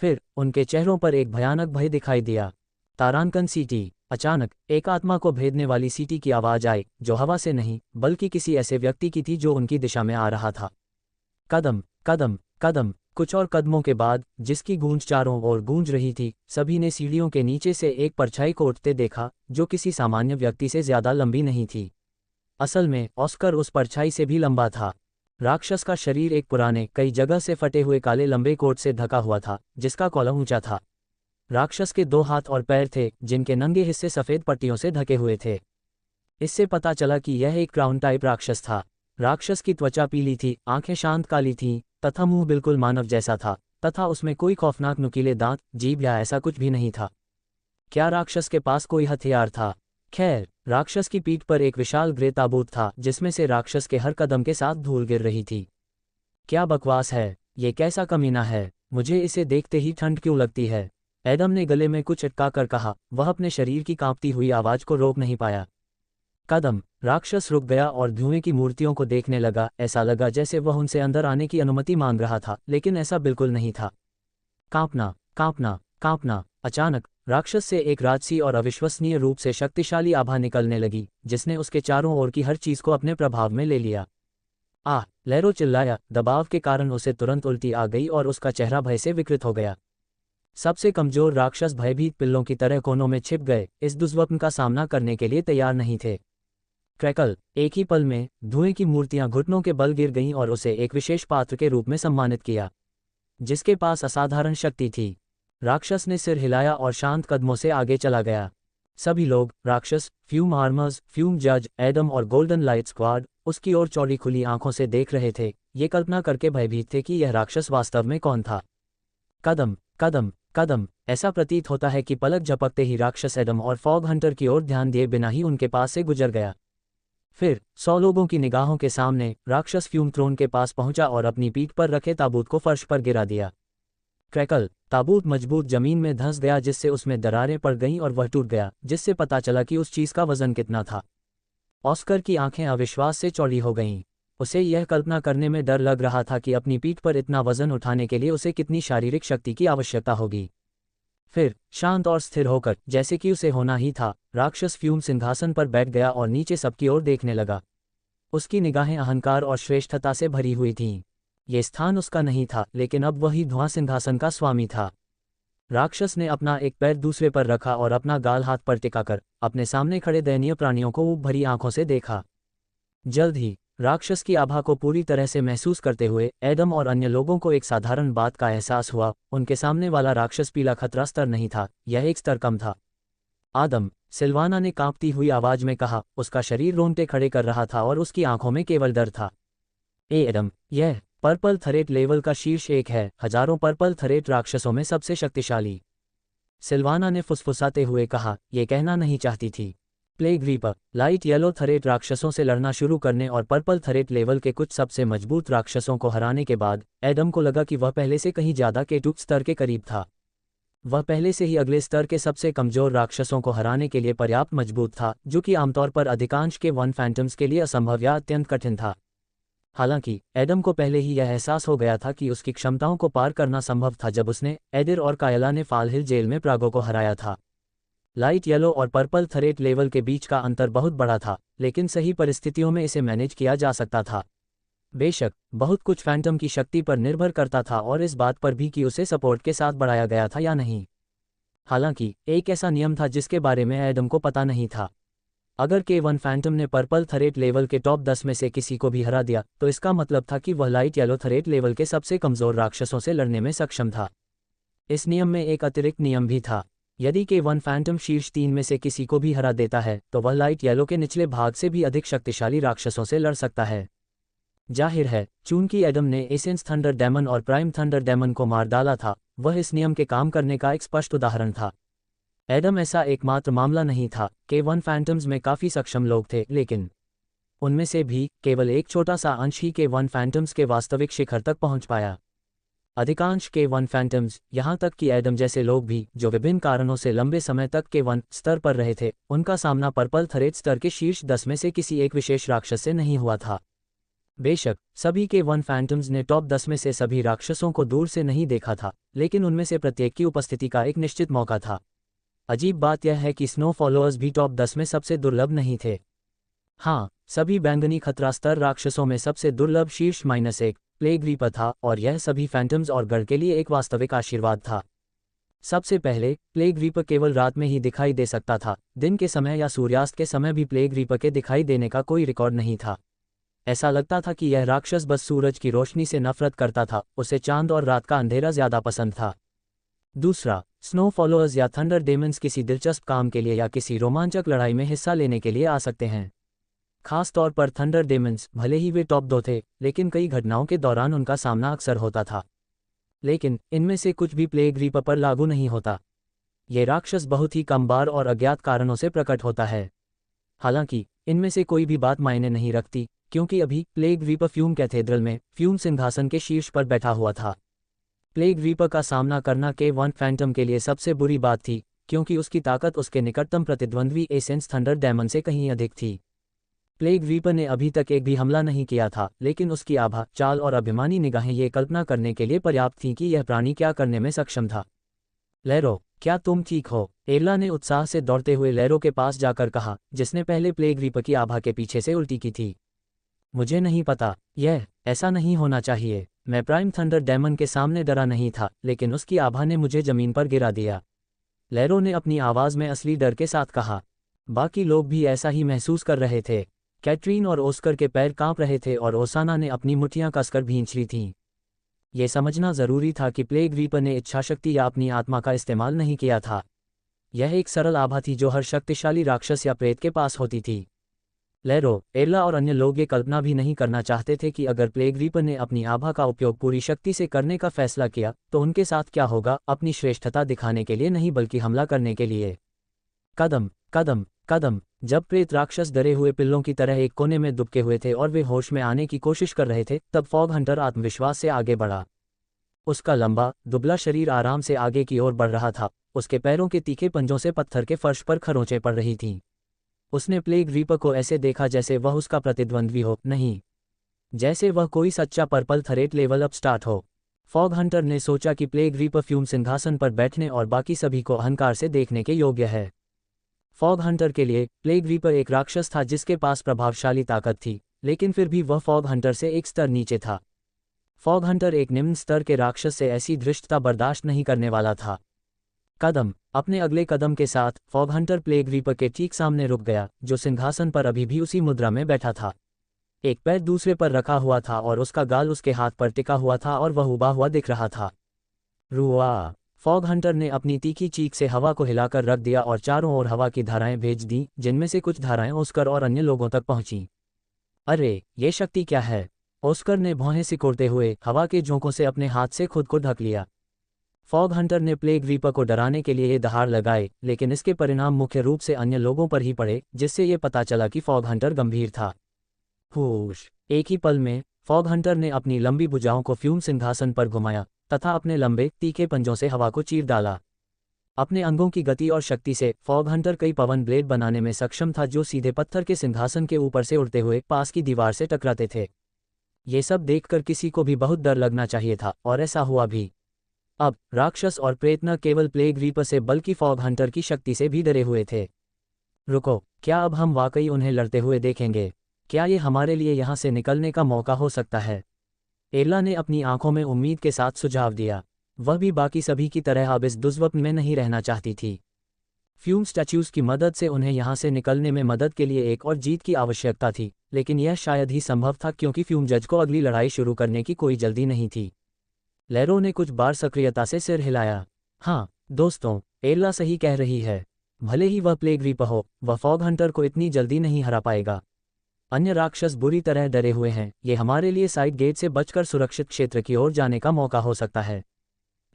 फिर उनके चेहरों पर एक भयानक भय दिखाई दिया। तारांकन सीटी। अचानक एक आत्मा को भेदने वाली सीटी की आवाज आई, जो हवा से नहीं बल्कि किसी ऐसे व्यक्ति की थी जो उनकी दिशा में आ रहा था। कदम कदम कदम। कुछ और कदमों के बाद, जिसकी गूंज चारों ओर गूंज रही थी, सभी ने सीढ़ियों के नीचे से एक परछाई को उठते देखा जो किसी सामान्य व्यक्ति से ज्यादा लंबी नहीं थी। असल में ऑस्कर उस परछाई से भी लंबा था। राक्षस का शरीर एक पुराने, कई जगह से फटे हुए काले लंबे कोट से ढका हुआ था, जिसका कॉलर ऊंचा था। राक्षस के 2 हाथ और पैर थे, जिनके नंगे हिस्से सफ़ेद पट्टियों से ढके हुए थे। इससे पता चला कि यह एक क्राउन टाइप राक्षस था। राक्षस की त्वचा पीली थी, आंखें शांत काली थीं, तथा मुंह बिल्कुल मानव जैसा था, तथा उसमें कोई खौफनाक नुकीले दांत, जीभ या ऐसा कुछ भी नहीं था। क्या राक्षस के पास कोई हथियार था? खैर, राक्षस की पीठ पर एक विशाल ग्रे ताबूत था जिसमें से राक्षस के हर कदम के साथ धूल गिर रही थी। क्या बकवास है, ये कैसा कमीना है, मुझे इसे देखते ही ठंड क्यों लगती है, एडम ने गले में कुछ अटका कर कहा। वह अपने शरीर की कांपती हुई आवाज को रोक नहीं पाया। कदम। राक्षस रुक गया और धुएं की मूर्तियों को देखने लगा। ऐसा लगा जैसे वह उनसे अंदर आने की अनुमति मांग रहा था, लेकिन ऐसा बिल्कुल नहीं था। कांपना कांपना कांपना। अचानक राक्षस से एक राजसी और अविश्वसनीय रूप से शक्तिशाली आभा निकलने लगी, जिसने उसके चारों ओर की हर चीज को अपने प्रभाव में ले लिया। आह, लेरो चिल्लाया। दबाव के कारण उसे तुरंत उल्टी आ गई और उसका चेहरा भय से विकृत हो गया। सबसे कमजोर राक्षस भयभीत पिल्लों की तरह कोनों में छिप गए, इस दुष्स्वप्न का सामना करने के लिए तैयार नहीं थे। क्रैकल। एक ही पल में धुएं की मूर्तियां घुटनों के बल गिर गईं और उसे एक विशेष पात्र के रूप में सम्मानित किया, जिसके पास असाधारण शक्ति थी। राक्षस ने सिर हिलाया और शांत कदमों से आगे चला गया। सभी लोग, राक्षस, फ्यूम आर्मर्स, फ्यूम जज, एडम और गोल्डन लाइट स्क्वाड, उसकी ओर चौड़ी खुली आंखों से देख रहे थे, ये कल्पना करके भयभीत थे कि यह राक्षस वास्तव में कौन था। कदम कदम कदम। ऐसा प्रतीत होता है कि पलक झपकते ही राक्षस एडम और फॉग हंटर की ओर ध्यान दिए बिना ही उनके पास से गुजर गया। फिर 100 लोगों की निगाहों के सामने राक्षस फ्यूम थ्रोन के पास पहुंचा और अपनी पीठ पर रखे ताबूत को फर्श पर गिरा दिया। क्रैकल। ताबूत मजबूत जमीन में धंस गया, जिससे उसमें दरारें पड़ गईं और वह टूट गया, जिससे पता चला कि उस चीज का वजन कितना था। ऑस्कर की आंखें अविश्वास से चौड़ी हो गईं। उसे यह कल्पना करने में डर लग रहा था कि अपनी पीठ पर इतना वजन उठाने के लिए उसे कितनी शारीरिक शक्ति की आवश्यकता होगी। फिर शांत और स्थिर होकर, जैसे कि उसे होना ही था, राक्षस फ्यूम सिंहासन पर बैठ गया और नीचे सबकी ओर देखने लगा। उसकी निगाहें अहंकार और श्रेष्ठता से भरी हुई थीं। ये स्थान उसका नहीं था, लेकिन अब वही धुआं सिंहासन का स्वामी था। राक्षस ने अपना एक पैर दूसरे पर रखा और अपना गाल हाथ पर टिकाकर अपने सामने खड़े दयनीय प्राणियों को ऊब भरी आंखों से देखा। जल्द ही राक्षस की आभा को पूरी तरह से महसूस करते हुए एडम और अन्य लोगों को एक साधारण बात का एहसास हुआ, उनके सामने वाला राक्षस पीला खतरा स्तर नहीं था, यह एक स्तर कम था। आदम, सिल्वाना ने कांपती हुई आवाज में कहा, उसका शरीर रोंगटे खड़े कर रहा था और उसकी आंखों में केवल डर था। एडम, यह पर्पल थरेट लेवल का शीर्ष एक है, हजारों पर्पल थरेट राक्षसों में सबसे शक्तिशाली। सिल्वाना ने फुसफुसाते हुए कहा, यह कहना नहीं चाहती थी। Plague reaper, light yellow Tharet राक्षसों से लड़ना शुरू करने और पर्पल थरेट लेवल के कुछ सबसे मजबूत राक्षसों को हराने के बाद एडम को लगा कि वह पहले से कहीं ज्यादा केटू स्तर के करीब था। वह पहले से ही अगले स्तर के सबसे कमजोर राक्षसों को हराने के लिए पर्याप्त मजबूत था, जो कि आमतौर पर अधिकांश के वन फैंटम्स के लिए असंभव या अत्यंत कठिन था। हालांकि एडम को पहले ही यह एहसास हो गया था कि उसकी क्षमताओं को पार करना संभव था जब उसने एडिर और कायला ने फाल हिल जेल में प्रागो को हराया था। लाइट येलो और पर्पल थरेट लेवल के बीच का अंतर बहुत बड़ा था, लेकिन सही परिस्थितियों में इसे मैनेज किया जा सकता था। बेशक बहुत कुछ फैंटम की शक्ति पर निर्भर करता था और इस बात पर भी कि उसे सपोर्ट के साथ बढ़ाया गया था या नहीं। हालांकि एक ऐसा नियम था जिसके बारे में एडम को पता नहीं था। अगर K1 फैंटम ने पर्पल थरेट लेवल के टॉप 10 में से किसी को भी हरा दिया तो इसका मतलब था कि वह लाइट येलो थरेट लेवल के सबसे कमजोर राक्षसों से लड़ने में सक्षम था। इस नियम में एक अतिरिक्त नियम भी था। यदि K1 फैंटम शीर्ष 3 में से किसी को भी हरा देता है तो वह लाइट येलो के निचले भाग से भी अधिक शक्तिशाली राक्षसों से लड़ सकता है। जाहिर है, चूंकि एडम ने एसेंस थंडर डेमन और प्राइम थंडर डेमन को मार डाला था, वह इस नियम के काम करने का एक स्पष्ट उदाहरण था। एडम ऐसा एकमात्र मामला नहीं था। K1 फैंटम्स में काफ़ी सक्षम लोग थे, लेकिन उनमें से भी केवल एक छोटा सा अंश ही K1 फैंटम्स के वास्तविक शिखर तक पहुंच पाया। अधिकांश K1 फैंटम्स, यहाँ तक कि एडम जैसे लोग भी, जो विभिन्न कारणों से लंबे समय तक K1 स्तर पर रहे थे, उनका सामना पर्पल थरेट स्तर के शीर्ष 10 में से किसी एक विशेष राक्षस से नहीं हुआ था। बेशक सभी K1 फैंटम्स ने टॉप 10 में से सभी राक्षसों को दूर से नहीं देखा था, लेकिन उनमें से प्रत्येक की उपस्थिति का एक निश्चित मौका था। अजीब बात यह है कि स्नो फॉलोअर्स भी टॉप 10 में सबसे दुर्लभ नहीं थे। हाँ, सभी बैंगनी खतरा स्तर राक्षसों में सबसे दुर्लभ शीर्ष -1 प्लेग रीपर था, और यह सभी फैंटम्स और गढ़ के लिए एक वास्तविक आशीर्वाद था। सबसे पहले प्लेग रीपर केवल रात में ही दिखाई दे सकता था। दिन के समय या सूर्यास्त के समय भी प्लेग रीपर के दिखाई देने का कोई रिकॉर्ड नहीं था। ऐसा लगता था कि यह राक्षस बस सूरज की रोशनी से नफरत करता था, उसे चांद और रात का अंधेरा ज्यादा पसंद था। दूसरा, स्नो फॉलोअर्स या थंडर डेमन्स किसी दिलचस्प काम के लिए या किसी रोमांचक लड़ाई में हिस्सा लेने के लिए आ सकते हैं। खास तौर पर थंडर डेमन्स, भले ही वे टॉप 2 थे, लेकिन कई घटनाओं के दौरान उनका सामना अक्सर होता था। लेकिन इनमें से कुछ भी प्लेग रीपर पर लागू नहीं होता। ये राक्षस बहुत ही कम बार और अज्ञात कारणों से प्रकट होता है। हालांकि इनमें से कोई भी बात मायने नहीं रखती, क्योंकि अभी प्लेग रीपर फ्यूम कैथेड्रल में फ्यूम सिंहासन के शीर्ष पर बैठा हुआ था। प्लेग रीपर का सामना करना K1 फैंटम के लिए सबसे बुरी बात थी, क्योंकि उसकी ताकत उसके निकटतम प्रतिद्वंद्वी एसेंस थंडर डेमन से कहीं अधिक थी। प्लेग रीपर ने अभी तक एक भी हमला नहीं किया था, लेकिन उसकी आभा, चाल और अभिमानी निगाहें ये कल्पना करने के लिए पर्याप्त थीं कि यह प्राणी क्या करने में सक्षम था। लैरो, क्या तुम ठीक हो? एरला ने उत्साह से दौड़ते हुए लैरो के पास जाकर कहा, जिसने पहले प्लेग रीपर की आभा के पीछे से उल्टी की थी। मुझे नहीं पता, यह ऐसा नहीं होना चाहिए। मैं प्राइम थंडर डेमन के सामने डरा नहीं था, लेकिन उसकी आभा ने मुझे जमीन पर गिरा दिया। लैरो ने अपनी आवाज में असली डर के साथ कहा। बाकी लोग भी ऐसा ही महसूस कर रहे थे। कैटरीन और ओस्कर के पैर कांप रहे थे और ओसाना ने अपनी मुट्ठियां कसकर भींच ली थीं। यह समझना जरूरी था कि प्लेग रीपर ने इच्छाशक्ति या अपनी आत्मा का इस्तेमाल नहीं किया था। यह एक सरल आभा थी जो हर शक्तिशाली राक्षस या प्रेत के पास होती थी। लैरो, एरला और अन्य लोग ये कल्पना भी नहीं करना चाहते थे कि अगर प्लेग रीपर ने अपनी आभा का उपयोग पूरी शक्ति से करने का फैसला किया तो उनके साथ क्या होगा, अपनी श्रेष्ठता दिखाने के लिए नहीं बल्कि हमला करने के लिए। कदम कदम कदम। जब प्रेत राक्षस डरे हुए पिल्लों की तरह एक कोने में दुबके हुए थे और वे होश में आने की कोशिश कर रहे थे, तब फॉग हंटर आत्मविश्वास से आगे बढ़ा। उसका लंबा दुबला शरीर आराम से आगे की ओर बढ़ रहा था। उसके पैरों के तीखे पंजों से पत्थर के फर्श पर खरोंचें पड़ रही थीं। उसने प्लेग रीपर को ऐसे देखा जैसे वह उसका प्रतिद्वंद्वी हो, नहीं जैसे वह कोई सच्चा purple Tharet level up start हो। फॉग हंटर ने सोचा कि प्लेग रीपर फ्यूम सिंहासन पर बैठने और बाकी सभी को अहंकार से देखने के योग्य है। फॉग हंटर के लिए प्लेग रीपर एक राक्षस था जिसके पास प्रभावशाली ताकत थी, लेकिन फिर भी वह फॉग हंटर से एक स्तर नीचे था। फॉग हंटर एक निम्न स्तर के राक्षस से ऐसी धृष्टता बर्दाश्त नहीं करने वाला था। अपने अगले कदम के साथ फॉग हंटर प्लेग रीपर के ठीक सामने रुक गया, जो सिंहासन पर अभी भी उसी मुद्रा में बैठा था। एक पैर दूसरे पर रखा हुआ था और उसका गाल उसके हाथ पर टिका हुआ था और वह उबा हुआ दिख रहा था। रुआ! फॉग हंटर ने अपनी तीखी चीख से हवा को हिलाकर रख दिया और चारों ओर हवा की धाराएं भेज दी, जिनमें से कुछ धाराएं ऑस्कर और अन्य लोगों तक पहुंची। अरे, ये शक्ति क्या है? ऑस्कर ने भौहें सिकोड़ते हुए हवा के झोंकों से अपने हाथ से खुद को ढक लिया। फॉग हंटर ने प्लेग रीपर को डराने के लिए ये दहाड़ लगाए, लेकिन इसके परिणाम मुख्य रूप से अन्य लोगों पर ही पड़े, जिससे ये पता चला कि फॉग हंटर गंभीर था। होश! एक ही पल में फॉग हंटर ने अपनी लंबी भुजाओं को फ्यूम सिंहासन पर घुमाया तथा अपने लंबे तीखे पंजों से हवा को चीर डाला। अपने अंगों की गति और शक्ति से फॉग हंटर कई पवन ब्लेड बनाने में सक्षम था, जो सीधे पत्थर के सिंहासन के ऊपर से उड़ते हुए पास की दीवार से टकराते थे। ये सब देखकर किसी को भी बहुत डर लगना चाहिए था, और ऐसा हुआ भी। अब राक्षस और प्रेत न केवल प्लेग रीपर से बल्कि फॉग हंटर की शक्ति से भी डरे हुए थे। रुको, क्या अब हम वाकई उन्हें लड़ते हुए देखेंगे? क्या ये हमारे लिए यहाँ से निकलने का मौका हो सकता है? एरला ने अपनी आंखों में उम्मीद के साथ सुझाव दिया। वह भी बाकी सभी की तरह अब इस दुष्स्वप्न में नहीं रहना चाहती थी। फ्यूम स्टैच्यूज की मदद से उन्हें यहाँ से निकलने में मदद के लिए एक और जीत की आवश्यकता थी, लेकिन यह शायद ही संभव था क्योंकि फ्यूम जज को अगली लड़ाई शुरू करने की कोई जल्दी नहीं थी। लैरो ने कुछ बार सक्रियता से सिर हिलाया। हाँ दोस्तों, एरला सही कह रही है। भले ही वह प्लेग रीपर हो, वह फॉग हंटर को इतनी जल्दी नहीं हरा पाएगा। अन्य राक्षस बुरी तरह डरे हुए हैं। ये हमारे लिए साइड गेट से बचकर सुरक्षित क्षेत्र की ओर जाने का मौका हो सकता है।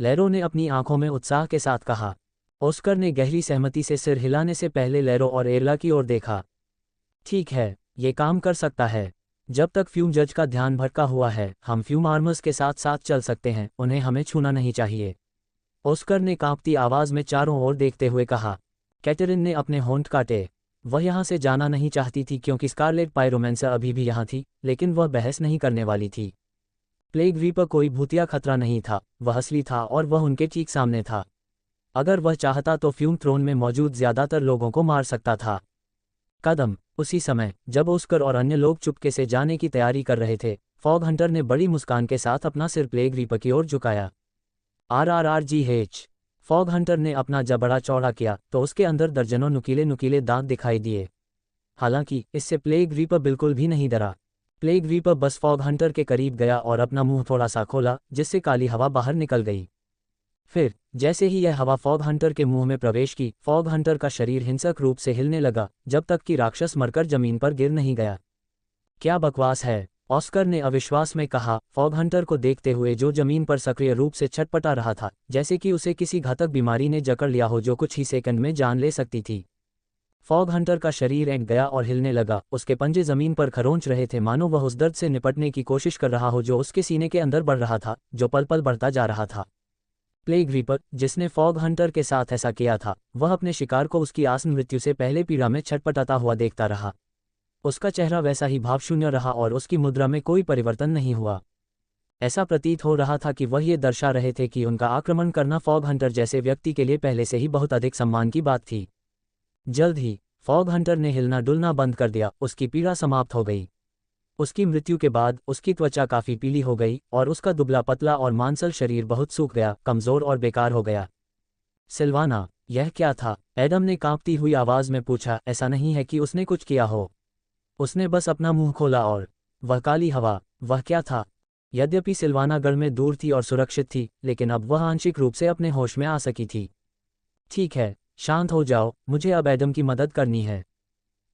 लैरो ने अपनी आंखों में उत्साह के साथ कहा। ऑस्कर ने गहरी सहमति से सिर हिलाने से पहले लैरो और एरला की ओर देखा। ठीक है, ये काम कर सकता है। जब तक फ्यूम जज का ध्यान भटका हुआ है, हम फ्यूम आर्मर्स के साथ साथ चल सकते हैं, उन्हें हमें छूना नहीं चाहिए। ऑस्कर ने कांपती आवाज में चारों ओर देखते हुए कहा। कैटरिन ने अपने होंठ काटे। वह यहाँ से जाना नहीं चाहती थी क्योंकि स्कारलेट पायरोमेंसर अभी भी यहाँ थी, लेकिन वह बहस नहीं करने वाली थी। प्लेग रीपर कोई भूतिया खतरा नहीं था, वह असली था और वह उनके ठीक सामने था। अगर वह चाहता तो फ्यूम थ्रोन में मौजूद ज्यादातर लोगों को मार सकता था। उसी समय जब ऑस्कर और अन्य लोग चुपके से जाने की तैयारी कर रहे थे, फॉग हंटर ने बड़ी मुस्कान के साथ अपना सिर प्लेग रीपर की ओर झुकाया। RRRGH! फॉग हंटर ने अपना जबड़ा चौड़ा किया तो उसके अंदर दर्जनों नुकीले नुकीले दांत दिखाई दिए। हालांकि इससे प्लेग रीपर बिल्कुल भी नहीं डरा। प्लेग रीपर बस फॉग हंटर के करीब गया और अपना मुंह थोड़ा सा खोला, जिससे काली हवा बाहर निकल गई। फिर जैसे ही यह हवा फॉग हंटर के मुंह में प्रवेश की, फॉग हंटर का शरीर हिंसक रूप से हिलने लगा, जब तक कि राक्षस मरकर जमीन पर गिर नहीं गया। क्या बकवास है, ऑस्कर ने अविश्वास में कहा, फॉग हंटर को देखते हुए जो जमीन पर सक्रिय रूप से छटपटा रहा था, जैसे कि उसे किसी घातक बीमारी ने जकड़ लिया हो जो कुछ ही सेकंड में जान ले सकती थी। फॉग हंटर का शरीर ऐंठ गया और हिलने लगा। उसके पंजे जमीन पर खरोंच रहे थे, मानो वह उस दर्द से निपटने की कोशिश कर रहा हो जो उसके सीने के अंदर बढ़ रहा था, जो पल पल बढ़ता जा रहा था। प्लेग रीपर, जिसने फॉग हंटर के साथ ऐसा किया था, वह अपने शिकार को उसकी आसन मृत्यु से पहले पीड़ा में छटपटाता हुआ देखता रहा। उसका चेहरा वैसा ही भावशून्य रहा और उसकी मुद्रा में कोई परिवर्तन नहीं हुआ। ऐसा प्रतीत हो रहा था कि वह ये दर्शा रहे थे कि उनका आक्रमण करना फॉग हंटर जैसे व्यक्ति के लिए पहले से ही बहुत अधिक सम्मान की बात थी। जल्द ही फॉग हंटर ने हिलना डुलना बंद कर दिया, उसकी पीड़ा समाप्त हो गई। उसकी मृत्यु के बाद उसकी त्वचा काफी पीली हो गई और उसका दुबला पतला और मांसल शरीर बहुत सूख गया, कमजोर और बेकार हो गया। सिल्वाना, यह क्या था? एडम ने कांपती हुई आवाज में पूछा। ऐसा नहीं है कि उसने कुछ किया हो, उसने बस अपना मुंह खोला और वह काली हवा, वह क्या था? यद्यपि सिल्वाना गढ़ में दूर थी और सुरक्षित थी, लेकिन अब वह आंशिक रूप से अपने होश में आ सकी थी। ठीक है, शांत हो जाओ, मुझे अब एडम की मदद करनी है।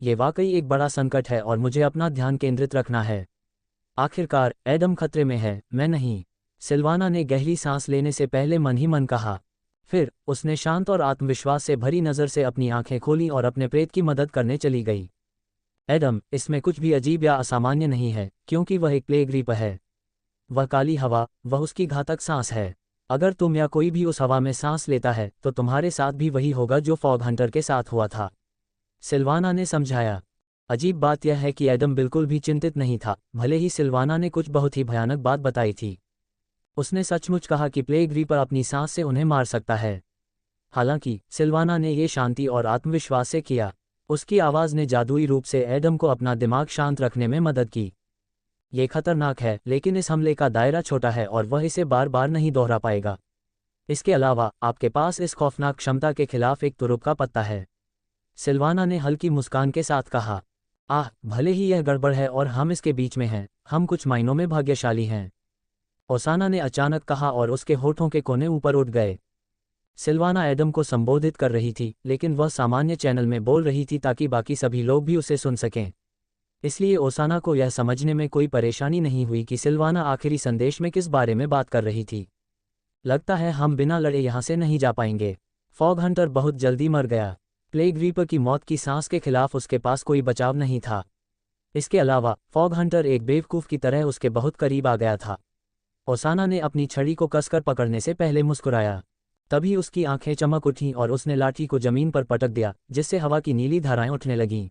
ये वाकई एक बड़ा संकट है और मुझे अपना ध्यान केंद्रित रखना है। आखिरकार एडम खतरे में है, मैं नहीं। सिल्वाना ने गहरी सांस लेने से पहले मन ही मन कहा। फिर उसने शांत और आत्मविश्वास से भरी नज़र से अपनी आंखें खोली और अपने प्रेत की मदद करने चली गई। एडम, इसमें कुछ भी अजीब या असामान्य नहीं है, क्योंकि वह एक प्लेग रीपर है। वह काली हवा, वह उसकी घातक सांस है। अगर तुम या कोई भी उस हवा में सांस लेता है तो तुम्हारे साथ भी वही होगा जो फॉग हंटर के साथ हुआ था, सिल्वाना ने समझाया। अजीब बात यह है कि एडम बिल्कुल भी चिंतित नहीं था, भले ही सिल्वाना ने कुछ बहुत ही भयानक बात बताई थी। उसने सचमुच कहा कि प्लेग रीपर अपनी सांस से उन्हें मार सकता है। हालांकि सिल्वाना ने ये शांति और आत्मविश्वास से किया। उसकी आवाज़ ने जादुई रूप से एडम को अपना दिमाग शांत रखने में मदद की। ये खतरनाक है, लेकिन इस हमले का दायरा छोटा है और वह इसे बार बार नहीं दोहरा पाएगा। इसके अलावा आपके पास इस खौफनाक क्षमता के खिलाफ एक तुरुप का पत्ता है। सिल्वाना ने हल्की मुस्कान के साथ कहा, आह, भले ही यह गड़बड़ है और हम इसके बीच में हैं, हम कुछ मायनों में भाग्यशाली हैं। ओसाना ने अचानक कहा और उसके होठों के कोने ऊपर उठ गए। सिल्वाना एडम को संबोधित कर रही थी, लेकिन वह सामान्य चैनल में बोल रही थी ताकि बाकी सभी लोग भी उसे सुन सकें। इसलिए ओसाना को यह समझने में कोई परेशानी नहीं हुई कि सिल्वाना आखिरी संदेश में किस बारे में बात कर रही थी। लगता है हम बिना लड़े यहाँ से नहीं जा पाएंगे। फॉग हंटर बहुत जल्दी मर गया। प्लेग रीपर की मौत की सांस के खिलाफ उसके पास कोई बचाव नहीं था। इसके अलावा फॉग हंटर एक बेवकूफ़ की तरह उसके बहुत करीब आ गया था। ओसाना ने अपनी छड़ी को कसकर पकड़ने से पहले मुस्कुराया। तभी उसकी आंखें चमक उठीं और उसने लाठी को जमीन पर पटक दिया, जिससे हवा की नीली धाराएं उठने लगीं।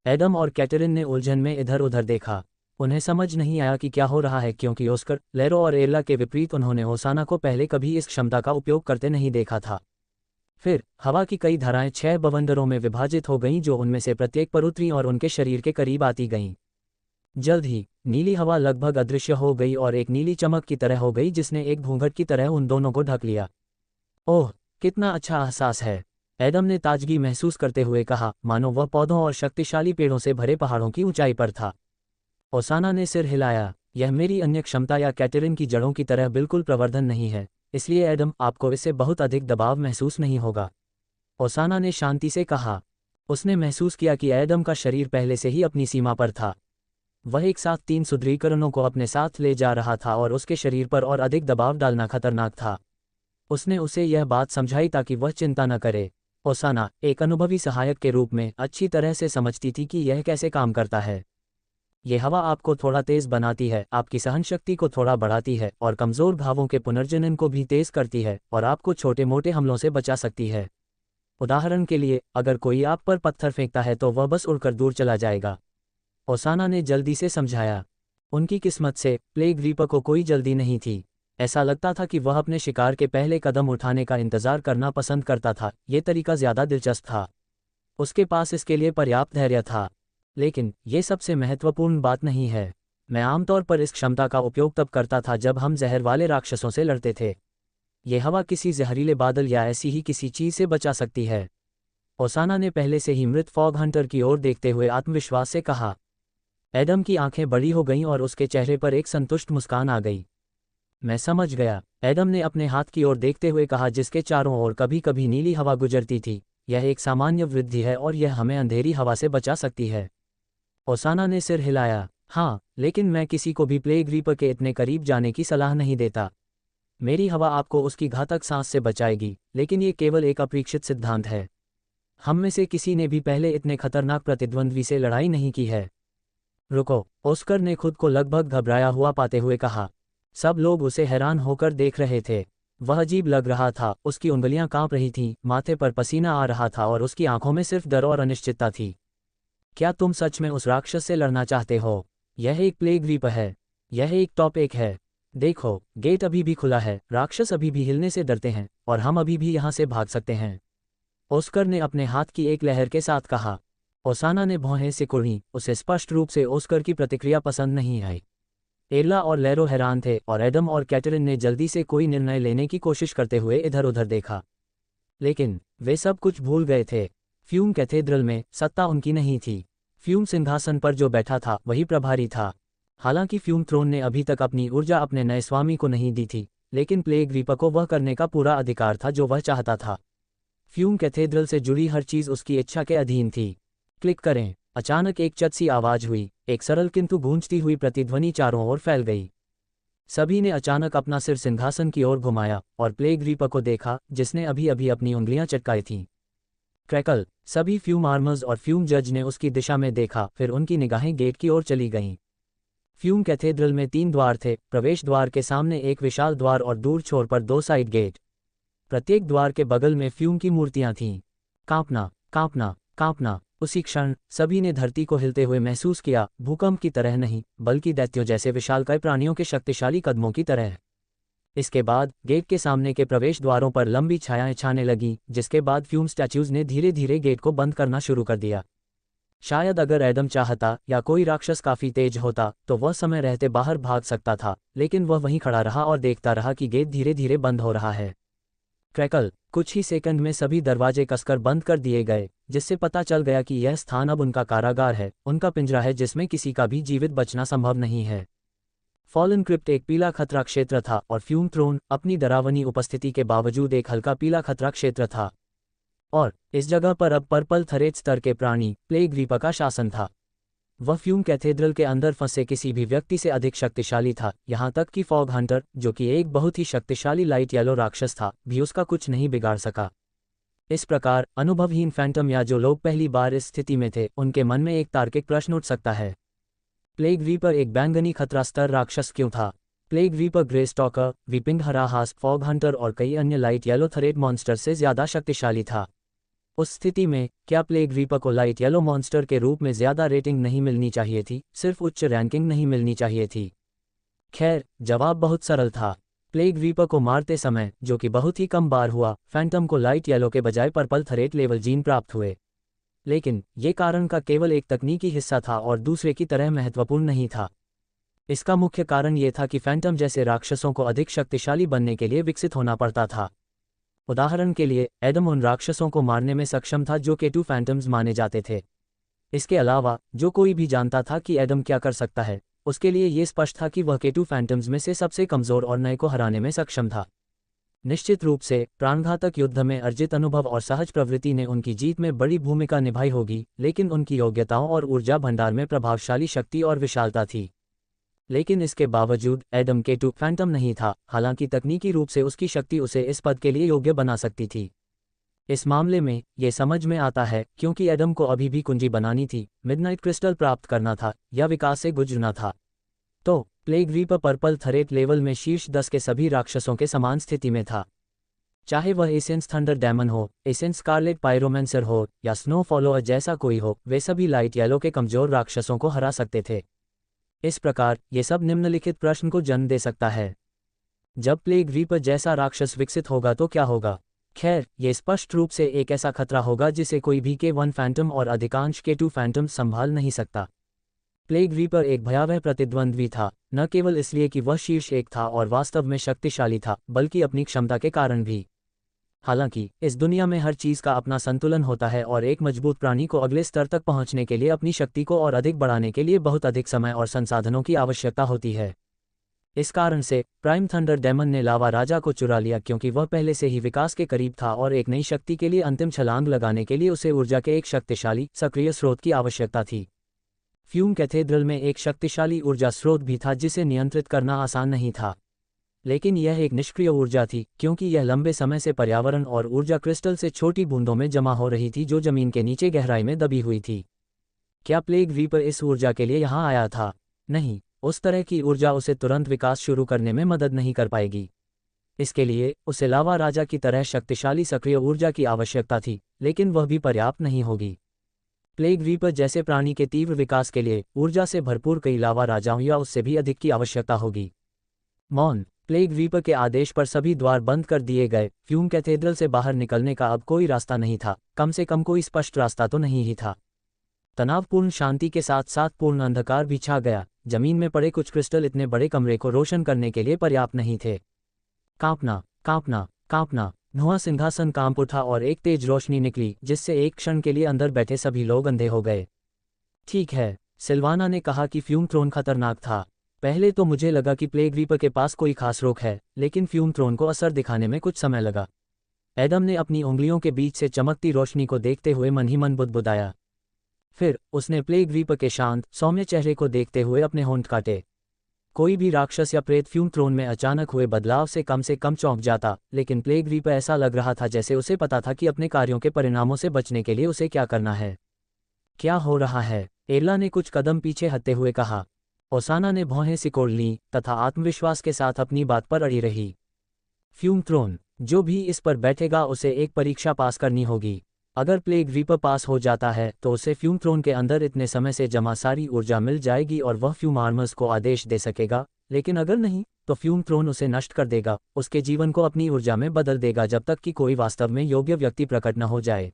एडम और कैटरिन ने उलझन में इधर उधर देखा। उन्हें समझ नहीं आया कि क्या हो रहा है, क्योंकि ओस्कर, लेरो और एरला के विपरीत उन्होंने ओसाना को पहले कभी इस क्षमता का उपयोग करते नहीं देखा था। फिर हवा की कई धाराएं 6 बवंडरों में विभाजित हो गईं, जो उनमें से प्रत्येक पर उतरीं और उनके शरीर के करीब आती गईं। जल्द ही नीली हवा लगभग अदृश्य हो गई और एक नीली चमक की तरह हो गई, जिसने एक घूंघट की तरह उन दोनों को ढक लिया। ओह, कितना अच्छा एहसास है, एडम ने ताजगी महसूस करते हुए कहा, मानो वह पौधों और शक्तिशाली पेड़ों से भरे पहाड़ों की ऊंचाई पर था। ओसाना ने सिर हिलाया। यह मेरी अन्य क्षमता या कैटरिन की जड़ों की तरह बिल्कुल प्रवर्धन नहीं है, इसलिए एडम, आपको इससे बहुत अधिक दबाव महसूस नहीं होगा। ओसाना ने शांति से कहा। उसने महसूस किया कि एडम का शरीर पहले से ही अपनी सीमा पर था। वह एक साथ 3 सुदृढ़ीकरणों को अपने साथ ले जा रहा था और उसके शरीर पर और अधिक दबाव डालना खतरनाक था। उसने उसे यह बात समझाई ताकि वह चिंता न करे। ओसाना, एक अनुभवी सहायक के रूप में, अच्छी तरह से समझती थी कि यह कैसे काम करता है। ये हवा आपको थोड़ा तेज बनाती है, आपकी सहनशक्ति को थोड़ा बढ़ाती है और कमज़ोर घावों के पुनर्जनन को भी तेज करती है और आपको छोटे मोटे हमलों से बचा सकती है। उदाहरण के लिए, अगर कोई आप पर पत्थर फेंकता है तो वह बस उड़कर दूर चला जाएगा। ओसाना ने जल्दी से समझाया। उनकी किस्मत से प्लेग रीपर को कोई जल्दी नहीं थी। ऐसा लगता था कि वह अपने शिकार के पहले कदम उठाने का इंतजार करना पसंद करता था। ये तरीका ज़्यादा दिलचस्प था। उसके पास इसके लिए पर्याप्त धैर्य था। लेकिन ये सबसे महत्वपूर्ण बात नहीं है। मैं आमतौर पर इस क्षमता का उपयोग तब करता था जब हम जहर वाले राक्षसों से लड़ते थे। ये हवा किसी जहरीले बादल या ऐसी ही किसी चीज़ से बचा सकती है। ओसाना ने पहले से ही मृत फॉग हंटर की ओर देखते हुए आत्मविश्वास से कहा। एडम की आंखें बड़ी हो गईं और उसके चेहरे पर एक संतुष्ट मुस्कान आ गई। मैं समझ गया, एडम ने अपने हाथ की ओर देखते हुए कहा, जिसके चारों ओर कभी कभी नीली हवा गुजरती थी। यह एक सामान्य वृद्धि है और यह हमें अंधेरी हवा से बचा सकती है। ओसाना ने सिर हिलाया। हाँ, लेकिन मैं किसी को भी प्लेग रीपर के इतने करीब जाने की सलाह नहीं देता। मेरी हवा आपको उसकी घातक सांस से बचाएगी, लेकिन ये केवल एक अपेक्षित सिद्धांत है। हम में से किसी ने भी पहले इतने खतरनाक प्रतिद्वंद्वी से लड़ाई नहीं की है। रुको, ऑस्कर ने खुद को लगभग घबराया हुआ पाते हुए कहा। सब लोग उसे हैरान होकर देख रहे थे। वह अजीब लग रहा था, उसकी उंगलियां कांप रही थीं, माथे पर पसीना आ रहा था और उसकी आंखों में सिर्फ डर और अनिश्चितता थी। क्या तुम सच में उस राक्षस से लड़ना चाहते हो? यह एक प्लेग रीपर है। यह एक टॉप 1 है। देखो, गेट अभी भी खुला है, राक्षस अभी भी हिलने से डरते हैं और हम अभी भी यहाँ से भाग सकते हैं। ऑस्कर ने अपने हाथ की एक लहर के साथ कहा। ओसाना ने भौहें सिकुड़ी। उसे स्पष्ट रूप से ऑस्कर की प्रतिक्रिया पसंद नहीं आई। एरला और लेरो हैरान थे और एडम और कैटरिन ने जल्दी से कोई निर्णय लेने की कोशिश करते हुए इधर उधर देखा। लेकिन वे सब कुछ भूल गए थे। फ्यूम कैथेड्रल में सत्ता उनकी नहीं थी। फ्यूम सिंहासन पर जो बैठा था वही प्रभारी था। हालांकि फ्यूम थ्रोन ने अभी तक अपनी ऊर्जा अपने नए स्वामी को नहीं दी थी, लेकिन प्लेग रीपर को वह करने का पूरा अधिकार था जो वह चाहता था। फ्यूम कैथेड्रल से जुड़ी हर चीज़ उसकी इच्छा के अधीन थी। क्लिक करें। अचानक एक चटसी आवाज हुई। एक सरल किंतु गूंजती हुई प्रतिध्वनि चारों ओर फैल गई। सभी ने अचानक अपना सिर सिंहासन की ओर घुमाया और प्लेग रीपर को देखा, जिसने अभी अभी अपनी उंगलियां चटकाई थीं। क्रैकल। सभी फ्यूम आर्मर्स और फ्यूम जज ने उसकी दिशा में देखा, फिर उनकी निगाहें गेट की ओर चली गईं। फ्यूम कैथेड्रल में 3 द्वार थे। प्रवेश द्वार के सामने एक विशाल द्वार और दूर छोर पर 2 साइड गेट। प्रत्येक द्वार के बगल में फ्यूम की मूर्तियां थीं। कांपना, कांपना, कांपना। उसी क्षण सभी ने धरती को हिलते हुए महसूस किया, भूकंप की तरह नहीं, बल्कि दैत्यों जैसे विशालकाय प्राणियों के शक्तिशाली कदमों की तरह। इसके बाद गेट के सामने के प्रवेश द्वारों पर लंबी छायाएं छाने लगीं, जिसके बाद फ्यूम स्टैच्यूज ने धीरे धीरे गेट को बंद करना शुरू कर दिया। शायद अगर एडम चाहता या कोई राक्षस काफी तेज होता तो वह समय रहते बाहर भाग सकता था, लेकिन वह वहीं खड़ा रहा और देखता रहा कि गेट धीरे धीरे बंद हो रहा है। क्रैकल। कुछ ही सेकंड में सभी दरवाजे कसकर बंद कर दिए गए, जिससे पता चल गया कि यह स्थान अब उनका कारागार है, उनका पिंजरा है जिसमें किसी का भी जीवित बचना संभव नहीं है। फॉलन क्रिप्ट एक पीला खतरा क्षेत्र था और फ्यूम थ्रोन अपनी डरावनी उपस्थिति के बावजूद एक हल्का पीला खतरा क्षेत्र था। और इस जगह पर अब पर्पल थरेट स्तर के प्राणी प्लेग रीपर का शासन था। वह फ्यूम कैथेड्रल के अंदर फंसे किसी भी व्यक्ति से अधिक शक्तिशाली था, यहाँ तक कि फॉग हंटर, जो कि एक बहुत ही शक्तिशाली लाइट येलो राक्षस था, भी उसका कुछ नहीं बिगाड़ सका। इस प्रकार अनुभवहीन फैंटम या जो लोग पहली बार इस स्थिति में थे, उनके मन में एक तार्किक प्रश्न उठ सकता है। प्लेग रीपर एक बैंगनी खतरा स्तर राक्षस क्यों था? Plague reaper grey stalker, weeping हराहास, फॉग हंटर और कई अन्य लाइट येलो थरेट मॉन्स्टर से ज्यादा शक्तिशाली था। उस स्थिति में क्या प्लेग रीपर को लाइट येलो मॉन्स्टर के रूप में ज्यादा रेटिंग नहीं मिलनी चाहिए थी, सिर्फ उच्च रैंकिंग नहीं मिलनी चाहिए थी? खैर, जवाब बहुत सरल था। प्लेग रीपर को मारते समय, जो कि बहुत ही कम बार हुआ, फैंटम को लाइट येलो के बजाय पर्पल थरेट लेवल जीन प्राप्त हुए। लेकिन ये कारण का केवल एक तकनीकी हिस्सा था और दूसरे की तरह महत्वपूर्ण नहीं था। इसका मुख्य कारण ये था कि फैंटम जैसे राक्षसों को अधिक शक्तिशाली बनने के लिए विकसित होना पड़ता था। उदाहरण के लिए, एडम उन राक्षसों को मारने में सक्षम था जो K2 फैंटम्स माने जाते थे। इसके अलावा जो कोई भी जानता था कि एडम क्या कर सकता है, उसके लिए ये स्पष्ट था कि वह K2 फैंटम्स में से सबसे कमजोर और नए को हराने में सक्षम था। निश्चित रूप से प्राणघातक युद्ध में अर्जित अनुभव और सहज प्रवृत्ति ने उनकी जीत में बड़ी भूमिका निभाई होगी, लेकिन उनकी योग्यताओं और ऊर्जा भंडार में प्रभावशाली शक्ति और विशालता थी। लेकिन इसके बावजूद एडम K2 फैंटम नहीं था, हालांकि तकनीकी रूप से उसकी शक्ति उसे इस पद के लिए योग्य बना सकती थी। इस मामले में ये समझ में आता है क्योंकि एडम को अभी भी कुंजी बनानी थी, मिडनाइट क्रिस्टल प्राप्त करना था या विकास से गुजरना था। तो plague reaper purple Tharet level में शीर्ष 10 के सभी राक्षसों के समान स्थिति में था। चाहे वह एसेंस थंडर डैमन हो, एसेंस स्कारलेट पायरोमेंसर हो या स्नो फॉलोअर जैसा कोई हो, वे सभी लाइट येलो के कमजोर राक्षसों को हरा सकते थे। इस प्रकार ये सब निम्नलिखित प्रश्न को जन्म दे सकता है। जब प्लेग रीपर जैसा राक्षस विकसित होगा तो क्या होगा? खैर, ये स्पष्ट रूप से एक ऐसा खतरा होगा जिसे कोई भी K1 फैंटम और अधिकांश K2 फैंटम संभाल नहीं सकता। प्लेग रीपर एक भयावह प्रतिद्वंद्वी था, न केवल इसलिए कि वह शीर्ष एक था और वास्तव में शक्तिशाली था, बल्कि अपनी क्षमता के कारण भी। हालांकि इस दुनिया में हर चीज का अपना संतुलन होता है और एक मजबूत प्राणी को अगले स्तर तक पहुंचने के लिए अपनी शक्ति को और अधिक बढ़ाने के लिए बहुत अधिक समय और संसाधनों की आवश्यकता होती है। इस कारण से प्राइम थंडर डेमन ने लावा राजा को चुरा लिया, क्योंकि वह पहले से ही विकास के करीब था और एक नई शक्ति के लिए अंतिम छलांग लगाने के लिए उसे ऊर्जा के एक शक्तिशाली सक्रिय स्रोत की आवश्यकता थी। फ्यूम कैथेड्रल में एक शक्तिशाली ऊर्जा स्रोत भी था जिसे नियंत्रित करना आसान नहीं था, लेकिन यह एक निष्क्रिय ऊर्जा थी, क्योंकि यह लंबे समय से पर्यावरण और ऊर्जा क्रिस्टल से छोटी बूंदों में जमा हो रही थी जो जमीन के नीचे गहराई में दबी हुई थी। क्या प्लेग रीपर इस ऊर्जा के लिए यहाँ आया था? नहीं, उस तरह की ऊर्जा उसे तुरंत विकास शुरू करने में मदद नहीं कर पाएगी। इसके लिए उसे लावा राजा की तरह शक्तिशाली सक्रिय ऊर्जा की आवश्यकता थी, लेकिन वह भी पर्याप्त नहीं होगी। प्लेग रीपर जैसे प्राणी के तीव्र विकास के लिए ऊर्जा से भरपूर कई लावा राजाओं या उससे भी अधिक की आवश्यकता होगी। मौन। प्लेग रीपर के आदेश पर सभी द्वार बंद कर दिए गए। फ्यूम कैथेड्रल से बाहर निकलने का अब कोई रास्ता नहीं था, कम से कम कोई स्पष्ट रास्ता तो नहीं ही था। तनावपूर्ण शांति के साथ साथ पूर्ण अंधकार भी छा गया। जमीन में पड़े कुछ क्रिस्टल इतने बड़े कमरे को रोशन करने के लिए पर्याप्त नहीं थे। कांपना, कांपना, कांपना। धुआं सिंहासन कांप उठा और एक तेज रोशनी निकली जिससे एक क्षण के लिए अंदर बैठे सभी लोग अंधे हो गए। ठीक है, सिल्वाना ने कहा कि फ्यूम थ्रोन खतरनाक था। पहले तो मुझे लगा कि प्लेग रीपर के पास कोई खास रोग है, लेकिन फ्यूम थ्रोन को असर दिखाने में कुछ समय लगा। एडम ने अपनी उंगलियों के बीच से चमकती रोशनी को देखते हुए मन ही मन बुदबुदाया। फिर उसने प्लेग रीपर के शांत सौम्य चेहरे को देखते हुए अपने होंठ काटे। कोई भी राक्षस या प्रेत फ्यूम थ्रोन में अचानक हुए बदलाव से कम चौंक जाता, लेकिन प्लेग रीपर ऐसा लग रहा था जैसे उसे पता था कि अपने कार्यों के परिणामों से बचने के लिए उसे क्या करना है। क्या हो रहा है? एरला ने कुछ कदम पीछे हटते हुए कहा। ओसाना ने भौहें सिकोड़ लीं तथा आत्मविश्वास के साथ अपनी बात पर अड़ी रही। फ्यूम थ्रोन, जो भी इस पर बैठेगा उसे एक परीक्षा पास करनी होगी। अगर प्लेग रीपर पास हो जाता है तो उसे फ्यूम थ्रोन के अंदर इतने समय से जमा सारी ऊर्जा मिल जाएगी और वह फ्यूम आर्मर्स को आदेश दे सकेगा, लेकिन अगर नहीं तो फ्यूम थ्रोन उसे नष्ट कर देगा, उसके जीवन को अपनी ऊर्जा में बदल देगा जब तक कि कोई वास्तव में योग्य व्यक्ति प्रकट न हो जाए।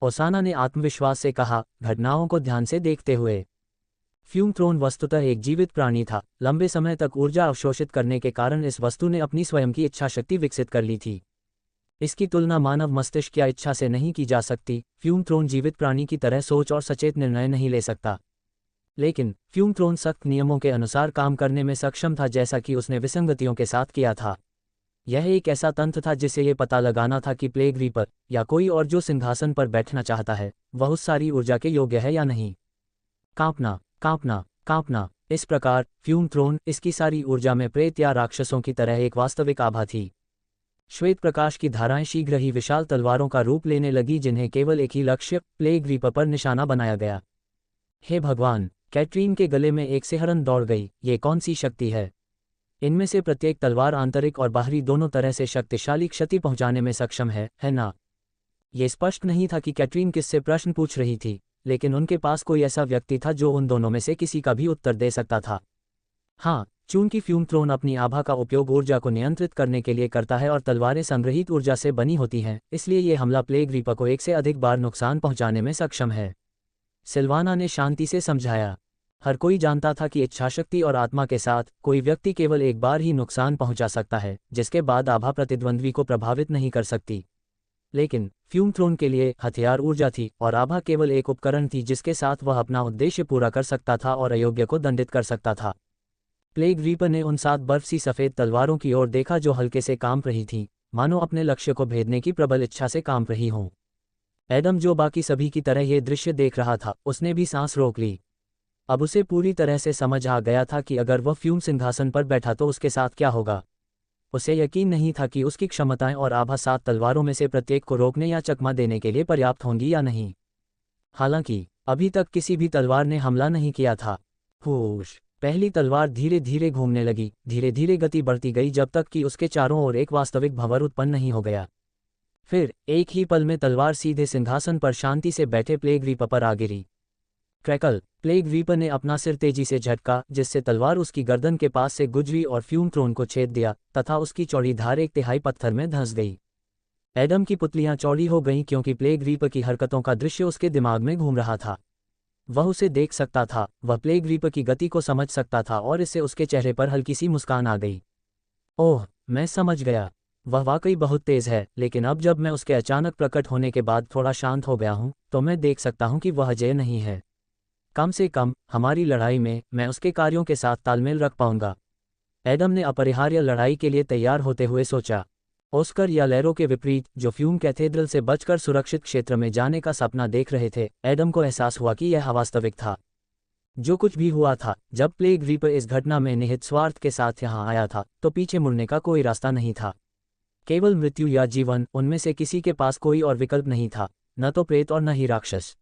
ओसाना ने आत्मविश्वास से कहा, घटनाओं को ध्यान से देखते हुए। फ्यूम थ्रोन वस्तुतः एक जीवित प्राणी था। लंबे समय तक ऊर्जा अवशोषित करने के कारण इस वस्तु ने अपनी स्वयं की इच्छा शक्ति विकसित कर ली थी। इसकी तुलना मानव मस्तिष्क या इच्छा से नहीं की जा सकती। फ्यूम थ्रोन जीवित प्राणी की तरह सोच और सचेत निर्णय नहीं ले सकता, लेकिन फ्यूम थ्रोन सख्त नियमों के अनुसार काम करने में सक्षम था, जैसा कि उसने विसंगतियों के साथ किया था। यह एक ऐसा तंत्र था जिसे ये पता लगाना था कि प्लेग रीपर या कोई और जो सिंहासन पर बैठना चाहता है वह उस सारी ऊर्जा के योग्य है या नहीं। कांपना, कांपना, कांपना। इस प्रकार फ्यूम थ्रोन इसकी सारी ऊर्जा में प्रेत या राक्षसों की तरह एक वास्तविक आभा थी। श्वेत प्रकाश की धाराएं शीघ्र ही विशाल तलवारों का रूप लेने लगी, जिन्हें केवल एक ही लक्ष्य, प्लेग रीपर पर निशाना बनाया गया। हे भगवान! कैटरीन के गले में एक सिहरन दौड़ गई। ये कौन सी शक्ति है? इनमें से प्रत्येक तलवार आंतरिक और बाहरी दोनों तरह से शक्तिशाली क्षति पहुंचाने में सक्षम है ना? ये स्पष्ट नहीं था कि कैटरीन किससे प्रश्न पूछ रही थी, लेकिन उनके पास कोई ऐसा व्यक्ति था जो उन दोनों में से किसी का भी उत्तर दे सकता था। हाँ, चूंकि फ्यूम थ्रोन अपनी आभा का उपयोग ऊर्जा को नियंत्रित करने के लिए करता है और तलवारें संग्रहित ऊर्जा से बनी होती हैं, इसलिए ये हमला प्लेग रीपर को एक से अधिक बार नुकसान पहुंचाने में सक्षम है। सिल्वाना ने शांति से समझाया। हर कोई जानता था कि इच्छाशक्ति और आत्मा के साथ कोई व्यक्ति केवल एक बार ही नुकसान पहुंचा सकता है, जिसके बाद आभा प्रतिद्वंद्वी को प्रभावित नहीं कर सकती। लेकिन फ्यूम थ्रोन के लिए हथियार ऊर्जा थी और आभा केवल एक उपकरण थी जिसके साथ वह अपना उद्देश्य पूरा कर सकता था और अयोग्य को दंडित कर सकता था। प्लेग रीपर ने उन 7 बर्फ सी सफ़ेद तलवारों की ओर देखा जो हल्के से कांप रही थीं, मानो अपने लक्ष्य को भेदने की प्रबल इच्छा से कांप रही हों। एडम, जो बाकी सभी की तरह ये दृश्य देख रहा था, उसने भी सांस रोक ली। अब उसे पूरी तरह से समझ आ गया था कि अगर वह फ्यूम सिंहासन पर बैठा तो उसके साथ क्या होगा। उसे यकीन नहीं था कि उसकी क्षमताएं और आभा 7 तलवारों में से प्रत्येक को रोकने या चकमा देने के लिए पर्याप्त होंगी या नहीं। हालांकि अभी तक किसी भी तलवार ने हमला नहीं किया था। हुश! पहली तलवार धीरे धीरे घूमने लगी। धीरे धीरे गति बढ़ती गई जब तक कि उसके चारों ओर एक वास्तविक भंवर उत्पन्न नहीं हो गया। फिर एक ही पल में तलवार सीधे सिंहासन पर शांति से बैठे प्लेग रीपर पर आ गिरी। क्रैकल! प्लेग रीपर ने अपना सिर तेजी से झटका, जिससे तलवार उसकी गर्दन के पास से गुजरी और फ्यूम थ्रोन को छेद दिया तथा उसकी चौड़ी धार 1/3 पत्थर में धंस गई। एडम की पुतलियां चौड़ी हो गईं क्योंकि प्लेग रीपर की हरकतों का दृश्य उसके दिमाग में घूम रहा था। वह उसे देख सकता था, वह प्लेग रीपर की गति को समझ सकता था और इससे उसके चेहरे पर हल्की सी मुस्कान आ गई। ओह, मैं समझ गया। वह वाकई बहुत तेज है, लेकिन अब जब मैं उसके अचानक प्रकट होने के बाद थोड़ा शांत हो गया हूं, तो मैं देख सकता हूं कि वह अजेय नहीं है। कम से कम हमारी लड़ाई में मैं उसके कार्यों के साथ तालमेल रख पाऊंगा। एडम ने अपरिहार्य लड़ाई के लिए तैयार होते हुए सोचा। ऑस्कर या लेरो के विपरीत, जो फ्यूम कैथेड्रल से बचकर सुरक्षित क्षेत्र में जाने का सपना देख रहे थे, एडम को एहसास हुआ कि यह अवास्तविक था। जो कुछ भी हुआ था, जब प्लेग रीपर इस घटना में निहित स्वार्थ के साथ यहाँ आया था, तो पीछे मुड़ने का कोई रास्ता नहीं था। केवल मृत्यु या जीवन, उनमें से किसी के पास कोई और विकल्प नहीं था, न तो प्रेत और न ही राक्षस।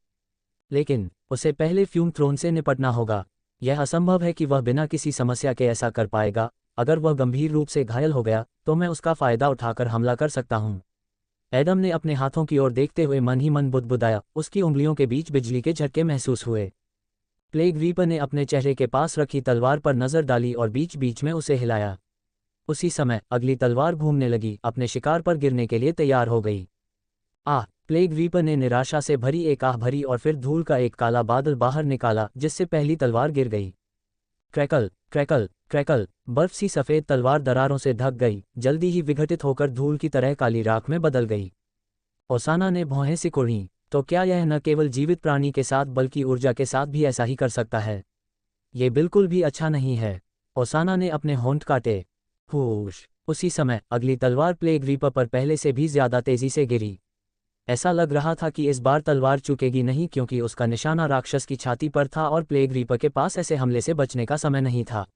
लेकिन उसे पहले फ्यूम थ्रोन से निपटना होगा। यह असंभव है कि वह बिना किसी समस्या के ऐसा कर पाएगा। अगर वह गंभीर रूप से घायल हो गया तो मैं उसका फायदा उठाकर हमला कर सकता हूं। एडम ने अपने हाथों की ओर देखते हुए मन ही मन बुदबुदाया। उसकी उंगलियों के बीच बिजली के झटके महसूस हुए। प्लेग रीपर ने अपने चेहरे के पास रखी तलवार पर नजर डाली और बीच बीच में उसे हिलाया। उसी समय अगली तलवार घूमने लगी, अपने शिकार पर गिरने के लिए तैयार हो गई। प्लेग रीपर ने निराशा से भरी एक आह भरी और फिर धूल का एक काला बादल बाहर निकाला, जिससे पहली तलवार गिर गई। Crackle, crackle, crackle! बर्फ सी सफ़ेद तलवार दरारों से ढक गई, जल्दी ही विघटित होकर धूल की तरह काली राख में बदल गई। ओसाना ने भौहें सिकोड़ी। तो क्या यह न केवल जीवित प्राणी के साथ बल्कि ऊर्जा के साथ भी ऐसा ही कर सकता है? ये बिल्कुल भी अच्छा नहीं है। ओसाना ने अपने होंठ काटे। हुश! उसी समय अगली तलवार प्लेग रीपर पर पहले से भी ज्यादा तेजी से गिरी। ऐसा लग रहा था कि इस बार तलवार चुकेगी नहीं, क्योंकि उसका निशाना राक्षस की छाती पर था और प्लेग रीपर के पास ऐसे हमले से बचने का समय नहीं था।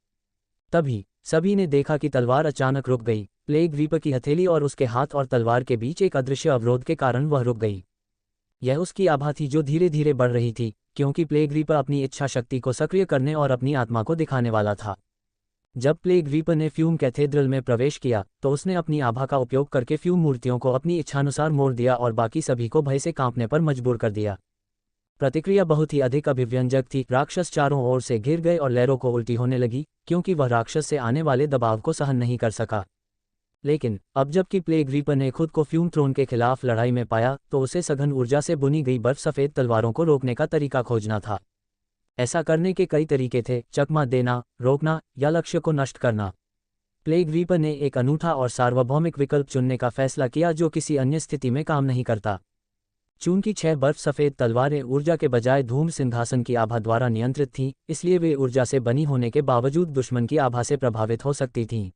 तभी सभी ने देखा कि तलवार अचानक रुक गई। प्लेग रीपर की हथेली और उसके हाथ और तलवार के बीच एक अदृश्य अवरोध के कारण वह रुक गई। यह उसकी आभा थी जो धीरे धीरे बढ़ रही थी, क्योंकि प्लेग रीपर अपनी इच्छा शक्ति को सक्रिय करने और अपनी आत्मा को दिखाने वाला था। जब प्लेग रीपर ने फ्यूम कैथेड्रल में प्रवेश किया तो उसने अपनी आभा का उपयोग करके फ्यूम मूर्तियों को अपनी इच्छानुसार मोड़ दिया और बाकी सभी को भय से कांपने पर मजबूर कर दिया। प्रतिक्रिया बहुत ही अधिक अभिव्यंजक थी। राक्षस चारों ओर से घिर गए और लहरों को उल्टी होने लगी, क्योंकि वह राक्षस से आने वाले दबाव को सहन नहीं कर सका। लेकिन अब जबकि प्लेग रीपर ने खुद को फ्यूम थ्रोन के खिलाफ लड़ाई में पाया तो उसे सघन ऊर्जा से बुनी गई बर्फ सफ़ेद तलवारों को रोकने का तरीका खोजना था। ऐसा करने के कई तरीके थे, चकमा देना, रोकना या लक्ष्य को नष्ट करना। प्लेग रीपर ने एक अनूठा और सार्वभौमिक विकल्प चुनने का फैसला किया जो किसी अन्य स्थिति में काम नहीं करता। चूंकि 6 बर्फ सफ़ेद तलवारें ऊर्जा के बजाय धूम सिंहासन की आभा द्वारा नियंत्रित थीं, इसलिए वे ऊर्जा से बनी होने के बावजूद दुश्मन की आभा से प्रभावित हो सकती थीं।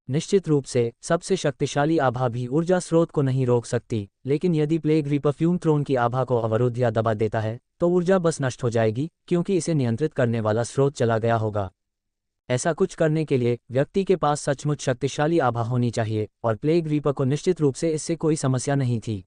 निश्चित रूप से सबसे शक्तिशाली आभा भी ऊर्जा स्रोत को नहीं रोक सकती, लेकिन यदि प्लेग रीपर फ्यूम थ्रोन की आभा को अवरुद्ध या दबा देता है तो ऊर्जा बस नष्ट हो जाएगी, क्योंकि इसे नियंत्रित करने वाला स्रोत चला गया होगा। ऐसा कुछ करने के लिए व्यक्ति के पास सचमुच शक्तिशाली आभा होनी चाहिए, और प्लेग रीपर को निश्चित रूप से इससे कोई समस्या नहीं थी।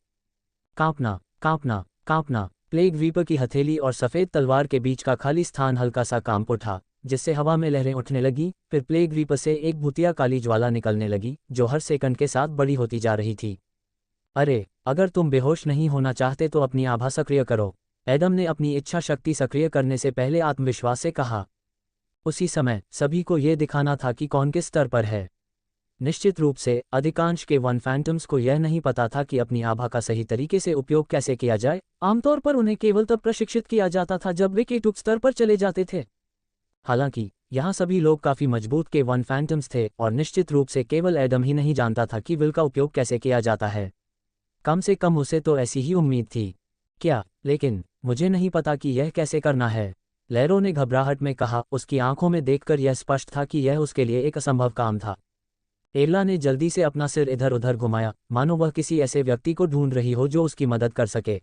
कांपना, कांपना, कांपना। प्लेग रीपर की हथेली और सफ़ेद तलवार के बीच का खाली स्थान हल्का सा कांप उठा, जिससे हवा में लहरें उठने लगी। फिर प्लेग रीपर से एक भूतिया काली ज्वाला निकलने लगी, जो हर सेकंड के साथ बड़ी होती जा रही थी। अरे, अगर तुम बेहोश नहीं होना चाहते तो अपनी आभा सक्रिय करो, एडम ने अपनी इच्छा शक्ति सक्रिय करने से पहले आत्मविश्वास से कहा। उसी समय सभी को यह दिखाना था कि कौन किस स्तर पर है। निश्चित रूप से अधिकांश के वन फैंटम्स को यह नहीं पता था कि अपनी आभा का सही तरीके से उपयोग कैसे किया जाए। आमतौर पर उन्हें केवल तब प्रशिक्षित किया जाता था जब वे केटुक स्तर पर चले जाते थे। हालांकि यहाँ सभी लोग काफ़ी मजबूत के वन फैंटम्स थे, और निश्चित रूप से केवल एडम ही नहीं जानता था कि विल का उपयोग कैसे किया जाता है। कम से कम उसे तो ऐसी ही उम्मीद थी। क्या? लेकिन मुझे नहीं पता कि यह कैसे करना है, लैरो ने घबराहट में कहा। उसकी आंखों में देखकर यह स्पष्ट था कि यह उसके लिए एक असंभव काम था। एला ने जल्दी से अपना सिर इधर उधर घुमाया, मानो वह किसी ऐसे व्यक्ति को ढूंढ रही हो जो उसकी मदद कर सके।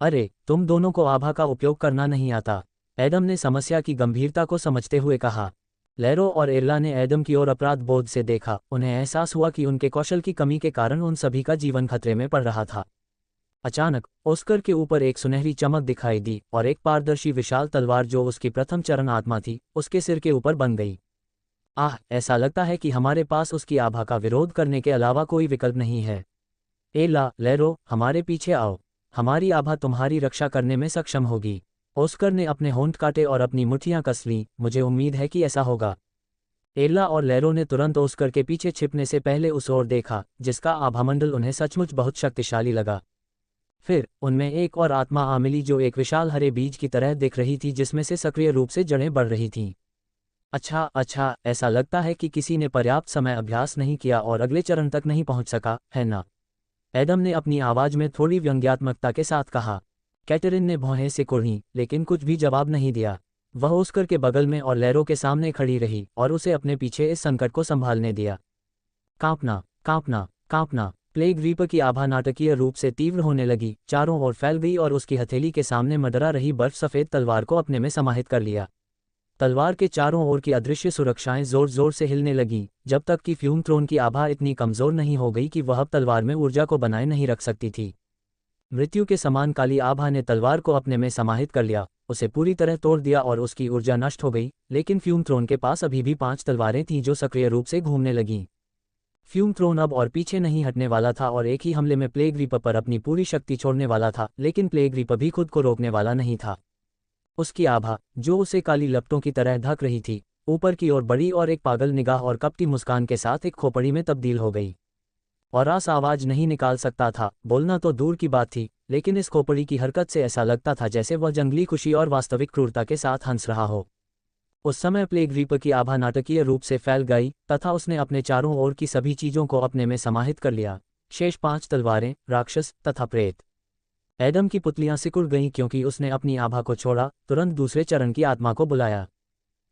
अरे, तुम दोनों को आभा का उपयोग करना नहीं आता, एडम ने समस्या की गंभीरता को समझते हुए कहा। लैरो और एला ने एडम की ओर अपराध बोध से देखा। उन्हें एहसास हुआ कि उनके कौशल की कमी के कारण उन सभी का जीवन खतरे में पड़ रहा था। अचानक ऑस्कर के ऊपर एक सुनहरी चमक दिखाई दी, और एक पारदर्शी विशाल तलवार जो उसकी प्रथम चरण आत्मा थी, उसके सिर के ऊपर बन गई। आह, ऐसा लगता है कि हमारे पास उसकी आभा का विरोध करने के अलावा कोई विकल्प नहीं है। एला, लैरो, हमारे पीछे आओ, हमारी आभा तुम्हारी रक्षा करने में सक्षम होगी। ऑस्कर ने अपने होंठ काटे और अपनी मुट्ठियां कस लीं। मुझे उम्मीद है कि ऐसा होगा। एला और लैरो ने तुरंत ऑस्कर के पीछे छिपने से पहले उस ओर देखा, जिसका आभामंडल उन्हें सचमुच बहुत शक्तिशाली लगा। फिर उनमें एक और आत्मा आ मिली जो एक विशाल हरे बीज की तरह दिख रही थी, जिसमें से सक्रिय रूप से जड़ें बढ़ रही थीं। अच्छा, ऐसा लगता है कि किसी ने पर्याप्त समय अभ्यास नहीं किया और अगले चरण तक नहीं पहुंच सका, है ना? एडम ने अपनी आवाज़ में थोड़ी व्यंग्यात्मकता के साथ कहा। कैटरिन ने भौहें से कुढ़ी, लेकिन कुछ भी जवाब नहीं दिया। वह ऑस्कर के बगल में और लैरो के सामने खड़ी रही और उसे अपने पीछे इस संकट को संभालने दिया। कांपना, कांपना, कांपना। प्लेग रीपर की आभा नाटकीय रूप से तीव्र होने लगी, चारों ओर फैल गई और उसकी हथेली के सामने मडरा रही बर्फ सफ़ेद तलवार को अपने में समाहित कर लिया। तलवार के चारों ओर की अदृश्य सुरक्षाएं जोर जोर से हिलने लगीं, जब तक कि फ्यूम थ्रोन की आभा इतनी कमज़ोर नहीं हो गई कि वह अब तलवार में ऊर्जा को बनाए नहीं रख सकती थी। मृत्यु के समान काली आभा ने तलवार को अपने में समाहित कर लिया, उसे पूरी तरह तोड़ दिया और उसकी ऊर्जा नष्ट हो गई। लेकिन फ्यूम थ्रोन के पास अभी भी 5 तलवारें थीं जो सक्रिय रूप से घूमने लगीं। फ्यूम थ्रोन अब और पीछे नहीं हटने वाला था और एक ही हमले में प्लेग रीपर पर अपनी पूरी शक्ति छोड़ने वाला था, लेकिन प्लेग रीपर भी खुद को रोकने वाला नहीं था। उसकी आभा, जो उसे काली लपटों की तरह ढक रही थी, ऊपर की ओर बढ़ी और एक पागल निगाह और कपटी मुस्कान के साथ एक खोपड़ी में तब्दील हो गई। और आवाज़ नहीं निकाल सकता था, बोलना तो दूर की बात थी, लेकिन इस खोपड़ी की हरकत से ऐसा लगता था जैसे वह जंगली खुशी और वास्तविक क्रूरता के साथ हंस रहा हो। उस समय प्लेग रीपर की आभा नाटकीय रूप से फैल गई तथा उसने अपने चारों ओर की सभी चीज़ों को अपने में समाहित कर लिया, शेष 5 तलवारें, राक्षस तथा प्रेत। एडम की पुतलियां सिकुड़ गईं क्योंकि उसने अपनी आभा को छोड़ा, तुरंत दूसरे चरण की आत्मा को बुलाया।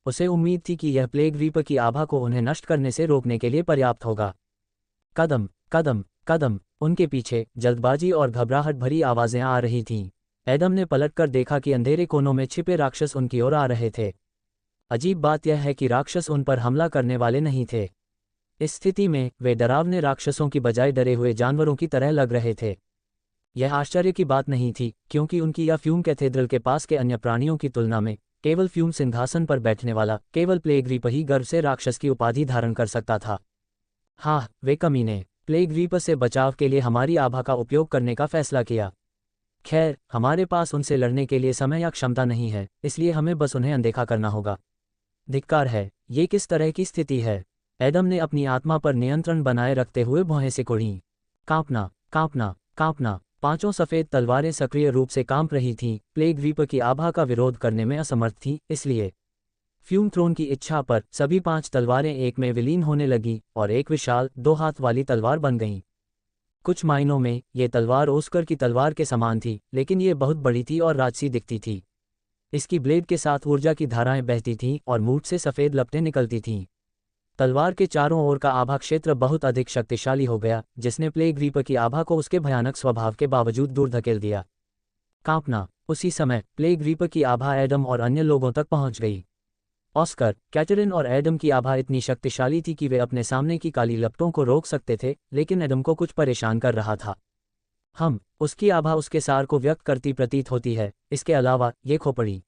उसे उम्मीद थी कि यह प्लेग रीपर की आभा को उन्हें नष्ट करने से रोकने के लिए पर्याप्त होगा। कदम, कदम, कदम। उनके पीछे जल्दबाजी और घबराहट भरी आवाज़ें आ रही थीं। एडम ने पलटकर देखा कि अंधेरे कोनों में छिपे राक्षस उनकी ओर आ रहे थे। अजीब बात यह है कि राक्षस उन पर हमला करने वाले नहीं थे। इस स्थिति में वे डरावने राक्षसों की बजाय डरे हुए जानवरों की तरह लग रहे थे। यह आश्चर्य की बात नहीं थी, क्योंकि उनकी या फ्यूम कैथेड्रल के पास के अन्य प्राणियों की तुलना में केवल फ्यूम सिंहासन पर बैठने वाला केवल प्लेग रीपर ही गर्व से राक्षस की उपाधि धारण कर सकता था। हाँ, वे कमीने प्लेग रीपर से बचाव के लिए हमारी आभा का उपयोग करने का फैसला किया। खैर, हमारे पास उनसे लड़ने के लिए समय या क्षमता नहीं है, इसलिए हमें बस उन्हें अनदेखा करना होगा। धिक्कार है, ये किस तरह की स्थिति है? एडम ने अपनी आत्मा पर नियंत्रण बनाए रखते हुए भौहें सिकोड़ीं। कांपना, कांपना, कांपना। पांचों सफ़ेद तलवारें सक्रिय रूप से कांप रही थीं, प्लेग रीपर की आभा का विरोध करने में असमर्थ थीं, इसलिए फ्यूम थ्रोन की इच्छा पर सभी 5 तलवारें एक में विलीन होने लगीं और एक विशाल 2 हाथ वाली तलवार बन गईं। कुछ मायनों में ये तलवार ओस्कर की तलवार के समान थी, लेकिन ये बहुत बड़ी थी और राजसी दिखती थी। इसकी ब्लेड के साथ ऊर्जा की धाराएं बहती थीं और मूठ से सफ़ेद लपटें निकलती थीं। तलवार के चारों ओर का आभा क्षेत्र बहुत अधिक शक्तिशाली हो गया, जिसने प्लेग रीपर की आभा को उसके भयानक स्वभाव के बावजूद दूर धकेल दिया। कांपना। उसी समय प्लेग रीपर की आभा एडम और अन्य लोगों तक पहुंच गई। ऑस्कर, कैथरीन और एडम की आभा इतनी शक्तिशाली थी कि वे अपने सामने की काली लपटों को रोक सकते थे, लेकिन एडम को कुछ परेशान कर रहा था। उसकी आभा उसके सार को व्यक्त करती प्रतीत होती है। इसके अलावा ये खोपड़ी,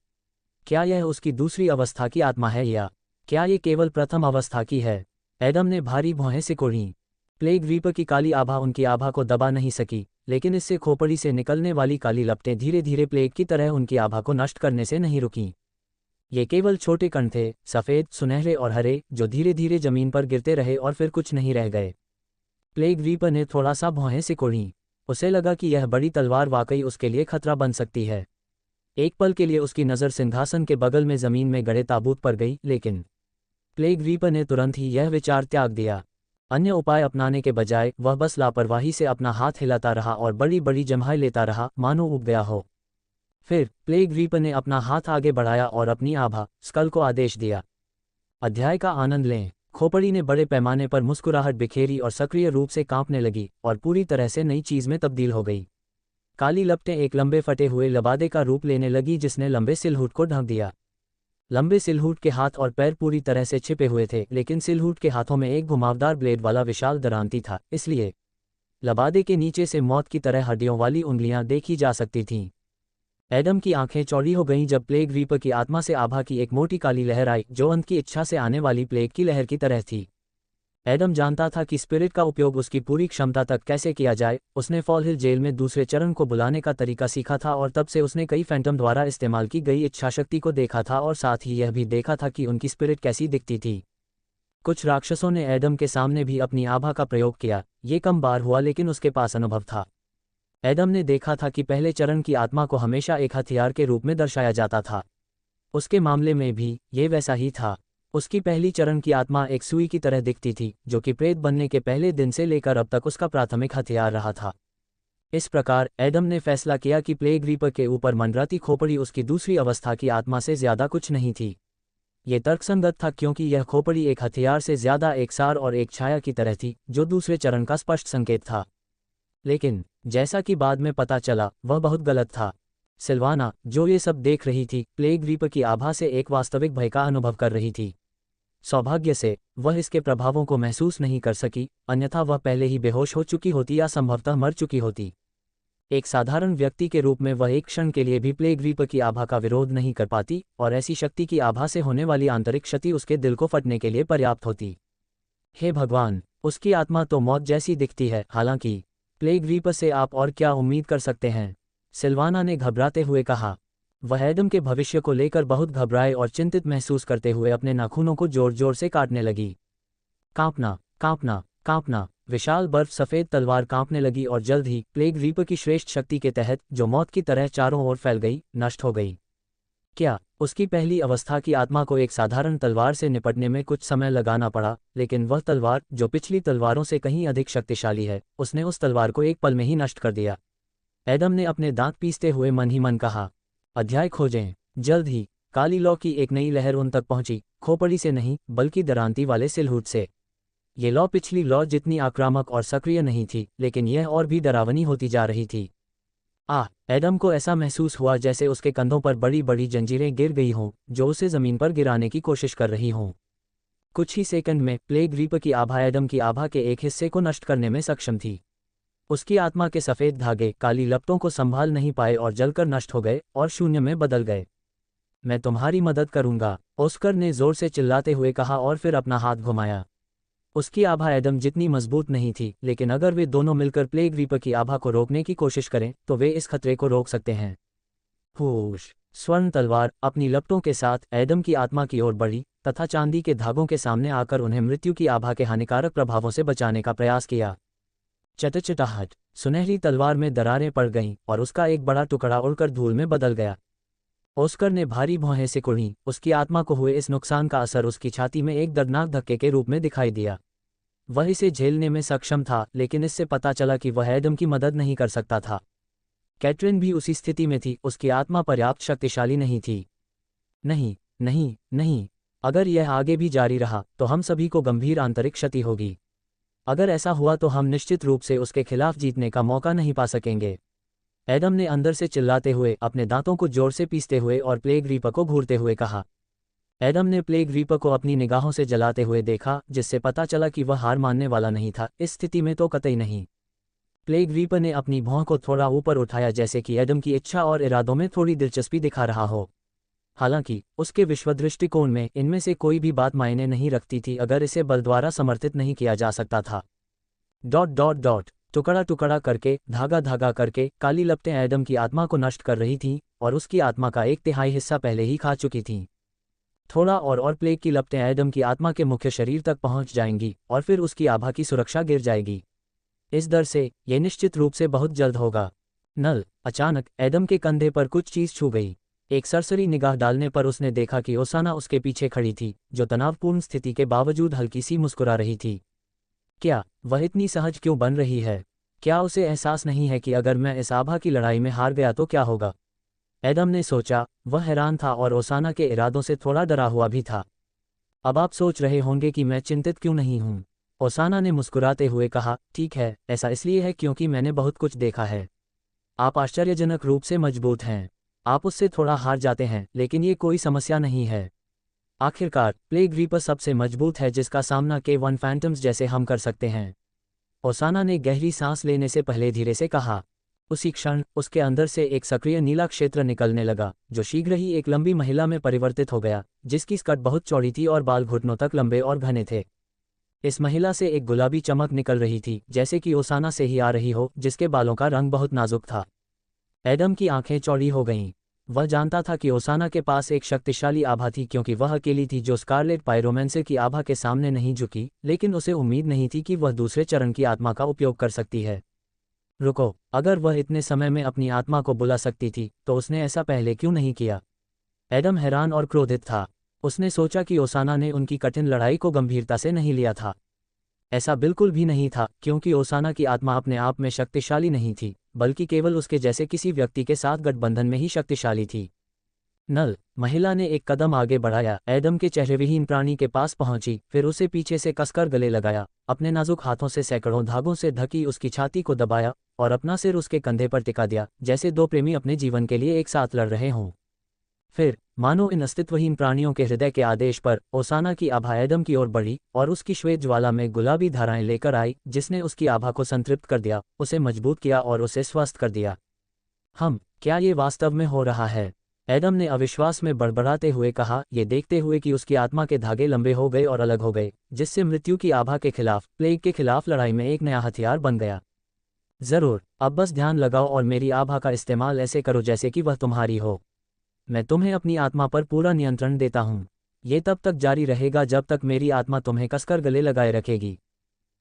क्या यह उसकी दूसरी अवस्था की आत्मा है या क्या ये केवल प्रथम अवस्था की है? एडम ने भारी भौहें सिकोड़ीं। प्लेग रीपर की काली आभा उनकी आभा को दबा नहीं सकी, लेकिन इससे खोपड़ी से निकलने वाली काली लपटें धीरे धीरे प्लेग की तरह उनकी आभा को नष्ट करने से नहीं रुकीं। ये केवल छोटे कण थे, सफ़ेद, सुनहरे और हरे, जो धीरे धीरे जमीन पर गिरते रहे और फिर कुछ नहीं रह गए। प्लेग रीपर ने थोड़ा सा भौहें सिकोड़ीं। उसे लगा कि यह बड़ी तलवार वाकई उसके लिए खतरा बन सकती है। एक पल के लिए उसकी नज़र सिंहासन के बगल में ज़मीन में गड़े ताबूत पर गई, लेकिन प्लेग रीपर ने तुरंत ही यह विचार त्याग दिया। अन्य उपाय अपनाने के बजाय वह बस लापरवाही से अपना हाथ हिलाता रहा और बड़ी बड़ी जम्हाई लेता रहा, मानो ऊब गया हो। फिर प्लेग रीपर ने अपना हाथ आगे बढ़ाया और अपनी आभा स्कल को आदेश दिया। अध्याय का आनंद लें। खोपड़ी ने बड़े पैमाने पर मुस्कुराहट बिखेरी और सक्रिय रूप से कांपने लगी और पूरी तरह से नई चीज में तब्दील हो गई। काली लपटें एक लंबे फटे हुए लबादे का रूप लेने लगी, जिसने लंबे सिलहूट को ढक दिया। लंबे सिलहूट के हाथ और पैर पूरी तरह से छिपे हुए थे, लेकिन सिलहूट के हाथों में एक घुमावदार ब्लेड वाला विशाल दरांती था, इसलिए लबादे के नीचे से मौत की तरह हड्डियों वाली उंगलियां देखी जा सकती थीं। एडम की आंखें चौड़ी हो गईं जब प्लेग रीपर की आत्मा से आभा की एक मोटी काली लहर आई, जो अंत की इच्छा से आने वाली प्लेग की लहर की तरह थी। एडम जानता था कि स्पिरिट का उपयोग उसकी पूरी क्षमता तक कैसे किया जाए। उसने फॉल हिल जेल में दूसरे चरण को बुलाने का तरीका सीखा था और तब से उसने कई फैंटम द्वारा इस्तेमाल की गई इच्छाशक्ति को देखा था और साथ ही यह भी देखा था कि उनकी स्पिरिट कैसी दिखती थी। कुछ राक्षसों ने एडम के सामने भी अपनी आभा का प्रयोग किया। ये कम बार हुआ, लेकिन उसके पास अनुभव था। एडम ने देखा था कि पहले चरण की आत्मा को हमेशा एक हथियार के रूप में दर्शाया जाता था। उसके मामले में भी ये वैसा ही था। उसकी पहली चरण की आत्मा एक सुई की तरह दिखती थी, जो कि प्रेत बनने के पहले दिन से लेकर अब तक उसका प्राथमिक हथियार रहा था। इस प्रकार एडम ने फैसला किया कि प्लेग रीपर के ऊपर मंडराती खोपड़ी उसकी दूसरी अवस्था की आत्मा से ज्यादा कुछ नहीं थी। ये तर्कसंगत था, क्योंकि यह खोपड़ी एक हथियार से ज्यादा एक सार और एक छाया की तरह थी, जो दूसरे चरण का स्पष्ट संकेत था। लेकिन जैसा कि बाद में पता चला, वह बहुत गलत था। सिल्वाना, जो ये सब देख रही थी, प्लेग रीपर की आभा से एक वास्तविक भय का अनुभव कर रही थी। सौभाग्य से वह इसके प्रभावों को महसूस नहीं कर सकी, अन्यथा वह पहले ही बेहोश हो चुकी होती या संभवतः मर चुकी होती। एक साधारण व्यक्ति के रूप में वह एक क्षण के लिए भी प्लेग रीपर की आभा का विरोध नहीं कर पाती, और ऐसी शक्ति की आभा से होने वाली आंतरिक क्षति उसके दिल को फटने के लिए पर्याप्त होती। हे भगवान, उसकी आत्मा तो मौत जैसी दिखती है। हालांकि प्लेग रीपर से आप और क्या उम्मीद कर सकते हैं? सिल्वाना ने घबराते हुए कहा। वह एडम के भविष्य को लेकर बहुत घबराए और चिंतित महसूस करते हुए अपने नाखूनों को जोर जोर से काटने लगी। कांपना, कांपना, कांपना। विशाल बर्फ सफ़ेद तलवार कांपने लगी और जल्द ही प्लेग रीपर की श्रेष्ठ शक्ति के तहत, जो मौत की तरह चारों ओर फैल गई, नष्ट हो गई। क्या उसकी पहली अवस्था की आत्मा को एक साधारण तलवार से निपटने में कुछ समय लगाना पड़ा, लेकिन वह तलवार, जो पिछली तलवारों से कहीं अधिक शक्तिशाली है, उसने उस तलवार को एक पल में ही नष्ट कर दिया। एडम ने अपने दांत पीसते हुए मन ही मन कहा। अध्याय खोजें। जल्द ही काली लौ की एक नई लहर उन तक पहुंची, खोपड़ी से नहीं बल्कि दरांती वाले सिलहूट से। ये लौ पिछली लौ जितनी आक्रामक और सक्रिय नहीं थी, लेकिन यह और भी डरावनी होती जा रही थी। एडम को ऐसा महसूस हुआ जैसे उसके कंधों पर बड़ी बड़ी जंजीरें गिर गई हों, जो उसे जमीन पर गिराने की कोशिश कर रही हों। कुछ ही सेकंड में प्लेग रीपर की आभा एडम की आभा के एक हिस्से को नष्ट करने में सक्षम थी। उसकी आत्मा के सफ़ेद धागे काली लपटों को संभाल नहीं पाए और जलकर नष्ट हो गए और शून्य में बदल गए। मैं तुम्हारी मदद करूंगा, ऑस्कर ने जोर से चिल्लाते हुए कहा और फिर अपना हाथ घुमाया। उसकी आभा एडम जितनी मजबूत नहीं थी, लेकिन अगर वे दोनों मिलकर प्लेग रीपर की आभा को रोकने की कोशिश करें तो वे इस खतरे को रोक सकते हैं। हुश! स्वर्ण तलवार अपनी लपटों के साथ एडम की आत्मा की ओर बढ़ी, तथा चांदी के धागों के सामने आकर उन्हें मृत्यु की आभा के हानिकारक प्रभावों से बचाने का प्रयास किया। चटचटाहट, सुनहरी तलवार में दरारें पड़ गईं और उसका एक बड़ा टुकड़ा उड़कर धूल में बदल गया। ऑस्कर ने भारी भौहें सिकुड़ी, उसकी आत्मा को हुए इस नुकसान का असर उसकी छाती में एक दर्दनाक धक्के के रूप में दिखाई दिया। वह इसे झेलने में सक्षम था, लेकिन इससे पता चला कि वह एडम की मदद नहीं कर सकता था। कैटरीन भी उसी स्थिति में थी, उसकी आत्मा पर्याप्त शक्तिशाली नहीं थी। नहीं, नहीं, नहीं, अगर यह आगे भी जारी रहा तो हम सभी को गंभीर आंतरिक क्षति होगी। अगर ऐसा हुआ तो हम निश्चित रूप से उसके खिलाफ जीतने का मौका नहीं पा सकेंगे। एडम ने अंदर से चिल्लाते हुए, अपने दांतों को जोर से पीसते हुए और प्लेग रीपर को घूरते हुए कहा। एडम ने प्लेग रीपर को अपनी निगाहों से जलाते हुए देखा, जिससे पता चला कि वह हार मानने वाला नहीं था, इस स्थिति में तो कतई नहीं। प्लेग रीपर ने अपनी भौं को थोड़ा ऊपर उठाया, जैसे कि एडम की इच्छा और इरादों में थोड़ी दिलचस्पी दिखा रहा हो। हालांकि उसके विश्वदृष्टिकोण में इनमें से कोई भी बात मायने नहीं रखती थी अगर इसे बल द्वारा समर्थित नहीं किया जा सकता था। टुकड़ा टुकड़ा करके, धागा धागा करके, काली लपटें एडम की आत्मा को नष्ट कर रही थीं और उसकी आत्मा का 1/3 हिस्सा पहले ही खा चुकी थीं। थोड़ा और प्लेग की लपटें एडम की आत्मा के मुख्य शरीर तक पहुंच जाएंगी और फिर उसकी आभा की सुरक्षा गिर जाएगी। इस दर से यह निश्चित रूप से बहुत जल्द होगा। नल, अचानक एडम के कंधे पर कुछ चीज छू गई। एक सरसरी निगाह डालने पर उसने देखा कि ओसाना उसके पीछे खड़ी थी, जो तनावपूर्ण स्थिति के बावजूद हल्की सी मुस्कुरा रही थी। क्या वह इतनी सहज क्यों बन रही है? क्या उसे एहसास नहीं है कि अगर मैं इस आभा की लड़ाई में हार गया तो क्या होगा? एडम ने सोचा। वह हैरान था और ओसाना के इरादों से थोड़ा डरा हुआ भी था। अब आप सोच रहे होंगे कि मैं चिंतित क्यों नहीं हूं, ओसाना ने मुस्कुराते हुए कहा। ठीक है, ऐसा इसलिए है क्योंकि मैंने बहुत कुछ देखा है। आप आश्चर्यजनक रूप से मजबूत हैं। आप उससे थोड़ा हार जाते हैं, लेकिन ये कोई समस्या नहीं है। आखिरकार प्लेग रीपर सबसे मजबूत है जिसका सामना K1 फैंटम्स जैसे हम कर सकते हैं। ओसाना ने गहरी सांस लेने से पहले धीरे से कहा। उसी क्षण उसके अंदर से एक सक्रिय नीला क्षेत्र निकलने लगा, जो शीघ्र ही एक लंबी महिला में परिवर्तित हो गया, जिसकी स्कर्ट बहुत चौड़ी थी और बाल घुटनों तक लंबे और घने थे। इस महिला से एक गुलाबी चमक निकल रही थी, जैसे कि ओसाना से ही आ रही हो, जिसके बालों का रंग बहुत नाजुक था। एडम की आंखें चौड़ी हो गईं। वह जानता था कि ओसाना के पास एक शक्तिशाली आभा थी, क्योंकि वह अकेली थी जो स्कारलेट पायरोमेंसर की आभा के सामने नहीं झुकी, लेकिन उसे उम्मीद नहीं थी कि वह दूसरे चरण की आत्मा का उपयोग कर सकती है। रुको, अगर वह इतने समय में अपनी आत्मा को बुला सकती थी तो उसने ऐसा पहले क्यों नहीं किया? एडम हैरान और क्रोधित था। उसने सोचा कि ओसाना ने उनकी कठिन लड़ाई को गंभीरता से नहीं लिया था। ऐसा बिल्कुल भी नहीं था, क्योंकि ओसाना की आत्मा अपने आप में शक्तिशाली नहीं थी, बल्कि केवल उसके जैसे किसी व्यक्ति के साथ गठबंधन में ही शक्तिशाली थी। नल, महिला ने एक कदम आगे बढ़ाया, एडम के चेहरेविहीन प्राणी के पास पहुंची, फिर उसे पीछे से कसकर गले लगाया, अपने नाजुक हाथों से सैकड़ों धागों से ढकी उसकी छाती को दबाया और अपना सिर उसके कंधे पर टिका दिया, जैसे दो प्रेमी अपने जीवन के लिए एक साथ लड़ रहे हों। फिर मानो इन अस्तित्वहीन प्राणियों के हृदय के आदेश पर ओसाना की आभा एडम की ओर बढ़ी और उसकी श्वेत ज्वाला में गुलाबी धाराएं लेकर आई, जिसने उसकी आभा को संतृप्त कर दिया, उसे मजबूत किया और उसे स्वस्थ कर दिया। क्या ये वास्तव में हो रहा है? एडम ने अविश्वास में बड़बड़ाते हुए कहा, ये देखते हुए कि उसकी आत्मा के धागे लंबे हो गए और अलग हो गए, जिससे मृत्यु की आभा के खिलाफ, प्लेग के खिलाफ लड़ाई में एक नया हथियार बन गया। जरूर, अब बस ध्यान लगाओ और मेरी आभा का इस्तेमाल ऐसे करो जैसे कि वह तुम्हारी हो। मैं तुम्हें अपनी आत्मा पर पूरा नियंत्रण देता हूँ। ये तब तक जारी रहेगा जब तक मेरी आत्मा तुम्हें कसकर गले लगाए रखेगी।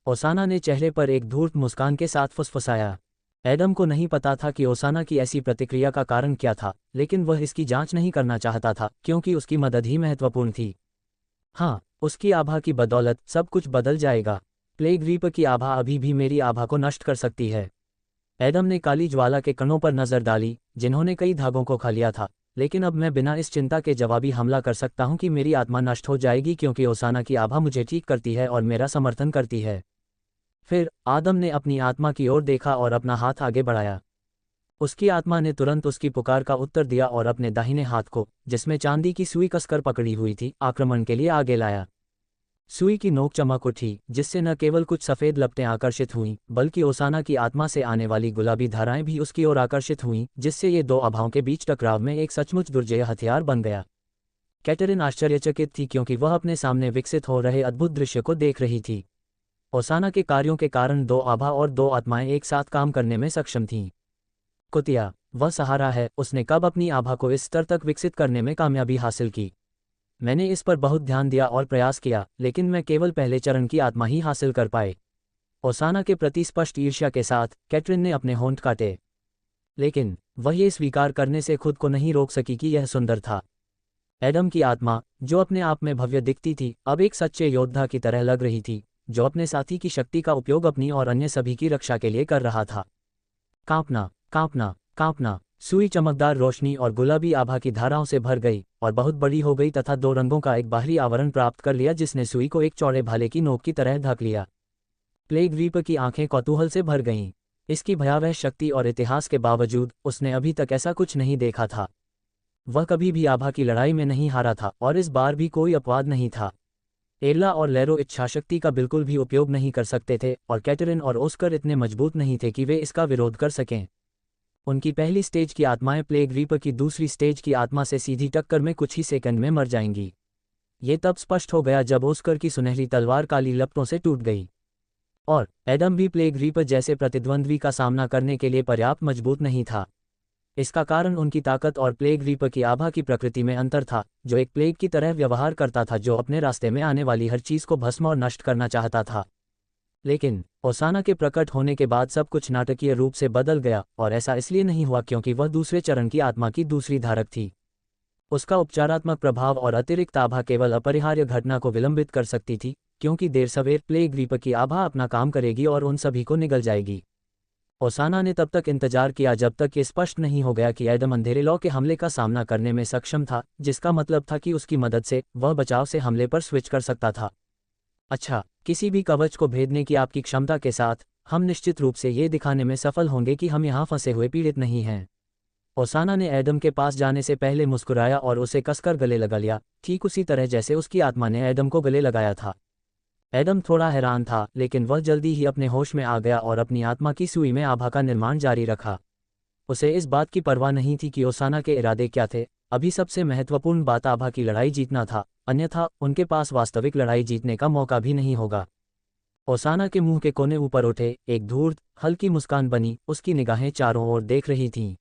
ओसाना ने चेहरे पर एक धूर्त मुस्कान के साथ फुसफुसाया। एडम को नहीं पता था कि ओसाना की ऐसी प्रतिक्रिया का कारण क्या था, लेकिन वह इसकी जांच नहीं करना चाहता था, क्योंकि उसकी मदद ही महत्वपूर्ण थी। हाँ, उसकी आभा की बदौलत सब कुछ बदल जाएगा। प्लेग रीपर की आभा अभी भी मेरी आभा को नष्ट कर सकती है। एडम ने काली ज्वाला के कणों पर नजर डाली, जिन्होंने कई धागों को खा लिया था, लेकिन अब मैं बिना इस चिंता के जवाबी हमला कर सकता हूं कि मेरी आत्मा नष्ट हो जाएगी, क्योंकि ओसाना की आभा मुझे ठीक करती है और मेरा समर्थन करती है। फिर आदम ने अपनी आत्मा की ओर देखा और अपना हाथ आगे बढ़ाया। उसकी आत्मा ने तुरंत उसकी पुकार का उत्तर दिया और अपने दाहिने हाथ को, जिसमें चांदी की सुई कसकर पकड़ी हुई थी, आक्रमण के लिए आगे लाया। सुई की नोक चमक उठी, जिससे न केवल कुछ सफ़ेद लपटें आकर्षित हुईं, बल्कि ओसाना की आत्मा से आने वाली गुलाबी धाराएं भी उसकी ओर आकर्षित हुईं, जिससे ये दो आभाओं के बीच टकराव में एक सचमुच दुर्जेय हथियार बन गया। कैटरीन आश्चर्यचकित थी, क्योंकि वह अपने सामने विकसित हो रहे अद्भुत दृश्य को देख रही थी। ओसाना के कार्यों के कारण दो आभा और दो आत्माएं एक साथ काम करने में सक्षम थीं। कुतिया, वह सहारा है, उसने कब अपनी आभा को इस स्तर तक विकसित करने में कामयाबी हासिल की? मैंने इस पर बहुत ध्यान दिया और प्रयास किया, लेकिन मैं केवल पहले चरण की आत्मा ही हासिल कर पाए। ओसाना के प्रति स्पष्ट ईर्ष्या के साथ कैटरीन ने अपने होंठ काटे, लेकिन वह ये स्वीकार करने से खुद को नहीं रोक सकी कि यह सुंदर था। एडम की आत्मा, जो अपने आप में भव्य दिखती थी, अब एक सच्चे योद्धा की तरह लग रही थी, जो अपने साथी की शक्ति का उपयोग अपनी और अन्य सभी की रक्षा के लिए कर रहा था। कांपना, कांपना, कांपना। सुई चमकदार रोशनी और गुलाबी आभा की धाराओं से भर गई और बहुत बड़ी हो गई तथा 2 रंगों का एक बाहरी आवरण प्राप्त कर लिया जिसने सुई को एक चौड़े भाले की नोक की तरह ढक लिया। प्लेग रीपर की आंखें कौतूहल से भर गईं। इसकी भयावह शक्ति और इतिहास के बावजूद उसने अभी तक ऐसा कुछ नहीं देखा था। वह कभी भी आभा की लड़ाई में नहीं हारा था और इस बार भी कोई अपवाद नहीं था। एल्ला और लेरो इच्छाशक्ति का बिल्कुल भी उपयोग नहीं कर सकते थे और कैटरीन और ओस्कर इतने मजबूत नहीं थे कि वे इसका विरोध कर सकें। उनकी पहली स्टेज की आत्माएं प्लेग रीपर की दूसरी स्टेज की आत्मा से सीधी टक्कर में कुछ ही सेकंड में मर जाएंगी। ये तब स्पष्ट हो गया जब ओस्कर की सुनहरी तलवार काली लपटों से टूट गई और एडम भी प्लेग रीपर जैसे प्रतिद्वंद्वी का सामना करने के लिए पर्याप्त मजबूत नहीं था। इसका कारण उनकी ताकत और प्लेग रीपर की आभा की प्रकृति में अंतर था, जो एक प्लेग की तरह व्यवहार करता था जो अपने रास्ते में आने वाली हर चीज को भस्म और नष्ट करना चाहता था। लेकिन ओसाना के प्रकट होने के बाद सब कुछ नाटकीय रूप से बदल गया और ऐसा इसलिए नहीं हुआ क्योंकि वह दूसरे चरण की आत्मा की दूसरी धारक थी। उसका उपचारात्मक प्रभाव और अतिरिक्त आभा केवल अपरिहार्य घटना को विलंबित कर सकती थी, क्योंकि देर सवेर प्लेग रीपर की आभा अपना काम करेगी और उन सभी को निगल जाएगी। ओसाना ने तब तक इंतजार किया जब तक ये स्पष्ट नहीं हो गया कि एडम अंधेरे लॉ के हमले का सामना करने में सक्षम था, जिसका मतलब था कि उसकी मदद से वह बचाव से हमले पर स्विच कर सकता था। अच्छा, किसी भी कवच को भेदने की आपकी क्षमता के साथ हम निश्चित रूप से ये दिखाने में सफल होंगे कि हम यहाँ फंसे हुए पीड़ित नहीं हैं। ओसाना ने एडम के पास जाने से पहले मुस्कुराया और उसे कसकर गले लगा लिया, ठीक उसी तरह जैसे उसकी आत्मा ने एडम को गले लगाया था। एडम थोड़ा हैरान था, लेकिन वह जल्दी ही अपने होश में आ गया और अपनी आत्मा की सुई में आभा का निर्माण जारी रखा। उसे इस बात की परवाह नहीं थी कि ओसाना के इरादे क्या थे। अभी सबसे महत्वपूर्ण बात आभा की लड़ाई जीतना था, अन्यथा उनके पास वास्तविक लड़ाई जीतने का मौका भी नहीं होगा। ओसाना के मुंह के कोने ऊपर उठे एक धूर्त, हल्की मुस्कान बनी, उसकी निगाहें चारों ओर देख रही थीं।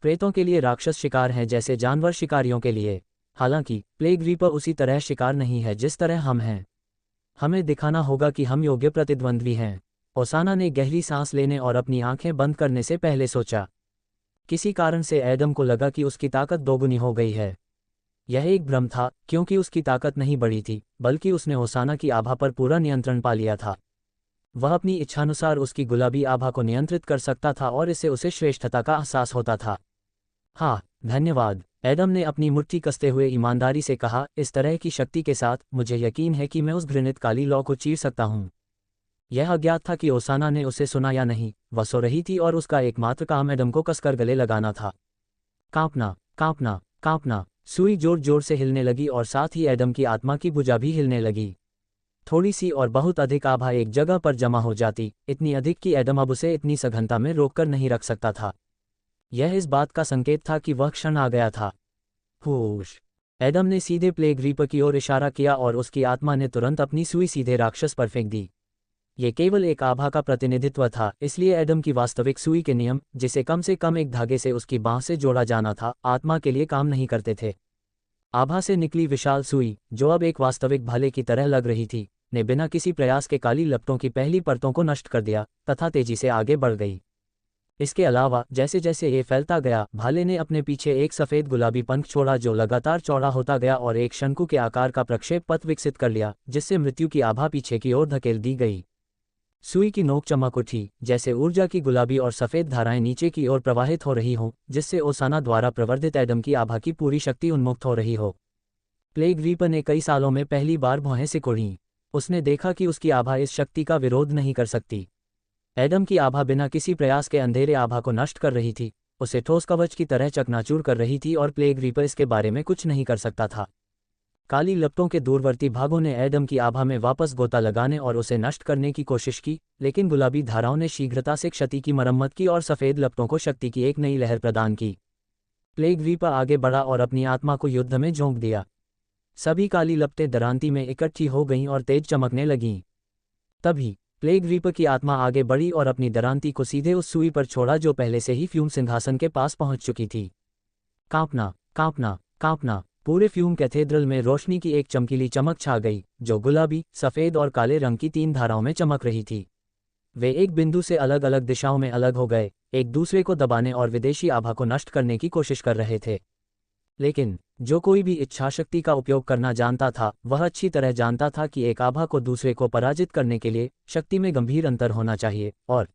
प्रेतों के लिए राक्षस शिकार हैं जैसे जानवर शिकारियों के लिए। हालांकि प्लेग रीपर उसी तरह शिकार नहीं है जिस तरह हम हैं। हमें दिखाना होगा कि हम योग्य प्रतिद्वंद्वी हैं। ओसाना ने गहरी सांस लेने और अपनी आंखें बंद करने से पहले सोचा। किसी कारण से एडम को लगा कि उसकी ताकत दोगुनी हो गई है। यह एक भ्रम था, क्योंकि उसकी ताकत नहीं बढ़ी थी, बल्कि उसने ओसाना की आभा पर पूरा नियंत्रण पा लिया था। वह अपनी इच्छानुसार उसकी गुलाबी आभा को नियंत्रित कर सकता था और इससे उसे श्रेष्ठता का एहसास होता था। हाँ, धन्यवाद, एडम ने अपनी मुट्ठी कसते हुए ईमानदारी से कहा। इस तरह की शक्ति के साथ मुझे यकीन है कि मैं उस घृणित काली लौ को चीर सकता हूँ। यह अज्ञात था कि ओसाना ने उसे सुना या नहीं। वह सो रही थी और उसका एकमात्र काम एडम को कसकर गले लगाना था। कांपना, कांपना, कांपना। सुई जोर जोर से हिलने लगी और साथ ही एडम की आत्मा की भुजा भी हिलने लगी। थोड़ी सी और बहुत अधिक आभा एक जगह पर जमा हो जाती, इतनी अधिक कि एडम अब उसे इतनी सघनता में रोककर नहीं रख सकता था। यह इस बात का संकेत था कि वह क्षण आ गया था। होश। एडम ने सीधे प्लेग रीपर की ओर इशारा किया और उसकी आत्मा ने तुरंत अपनी सुई सीधे राक्षस पर फेंक दी। ये केवल एक आभा का प्रतिनिधित्व था, इसलिए एडम की वास्तविक सुई के नियम, जिसे कम से कम एक धागे से उसकी बांह से जोड़ा जाना था, आत्मा के लिए काम नहीं करते थे। आभा से निकली विशाल सुई, जो अब एक वास्तविक भाले की तरह लग रही थी, ने बिना किसी प्रयास के काली लपटों की पहली परतों को नष्ट कर दिया तथा तेजी से आगे बढ़ गई। इसके अलावा जैसे जैसे ये फैलता गया, भाले ने अपने पीछे एक सफ़ेद गुलाबी पंख छोड़ा जो लगातार चौड़ा होता गया और एक शंकु के आकार का प्रक्षेप पथ विकसित कर लिया, जिससे मृत्यु की आभा पीछे की ओर धकेल दी गई। सुई की नोक चमक उठी, जैसे ऊर्जा की गुलाबी और सफ़ेद धाराएं नीचे की ओर प्रवाहित हो रही हों, जिससे ओसाना द्वारा प्रवर्धित एडम की आभा की पूरी शक्ति उन्मुक्त हो रही हो। प्लेग रीपर ने कई सालों में पहली बार भौहें सिकुड़ीं। उसने देखा कि उसकी आभा इस शक्ति का विरोध नहीं कर सकती। एडम की आभा बिना किसी प्रयास के अंधेरे आभा को नष्ट कर रही थी, उसे ठोस कवच की तरह चकनाचूर कर रही थी और प्लेग रीपर इसके बारे में कुछ नहीं कर सकता था। काली लपटों के दूरवर्ती भागों ने एडम की आभा में वापस गोता लगाने और उसे नष्ट करने की कोशिश की, लेकिन गुलाबी धाराओं ने शीघ्रता से क्षति की मरम्मत की और सफ़ेद लपटों को शक्ति की एक नई लहर प्रदान की। प्लेग रीपर आगे बढ़ा और अपनी आत्मा को युद्ध में झोंक दिया। सभी काली लपटें दरांती में इकट्ठी हो गईं और तेज चमकने लगीं। तभी प्लेग रीपर की आत्मा आगे बढ़ी और अपनी दरांती को सीधे उस सुई पर छोड़ा जो पहले से ही फ्यूम सिंहासन के पास पहुंच चुकी थी। कांपना, कांपना, कांपना। पूरे फ्यूम कैथेड्रल में रोशनी की एक चमकीली चमक छा गई, जो गुलाबी, सफ़ेद और काले रंग की 3 धाराओं में चमक रही थी। वे एक बिंदु से अलग अलग दिशाओं में अलग हो गए, एक दूसरे को दबाने और विदेशी आभा को नष्ट करने की कोशिश कर रहे थे। लेकिन जो कोई भी इच्छाशक्ति का उपयोग करना जानता था, वह अच्छी तरह जानता था कि एक आभा को दूसरे को पराजित करने के लिए शक्ति में गंभीर अंतर होना चाहिए, और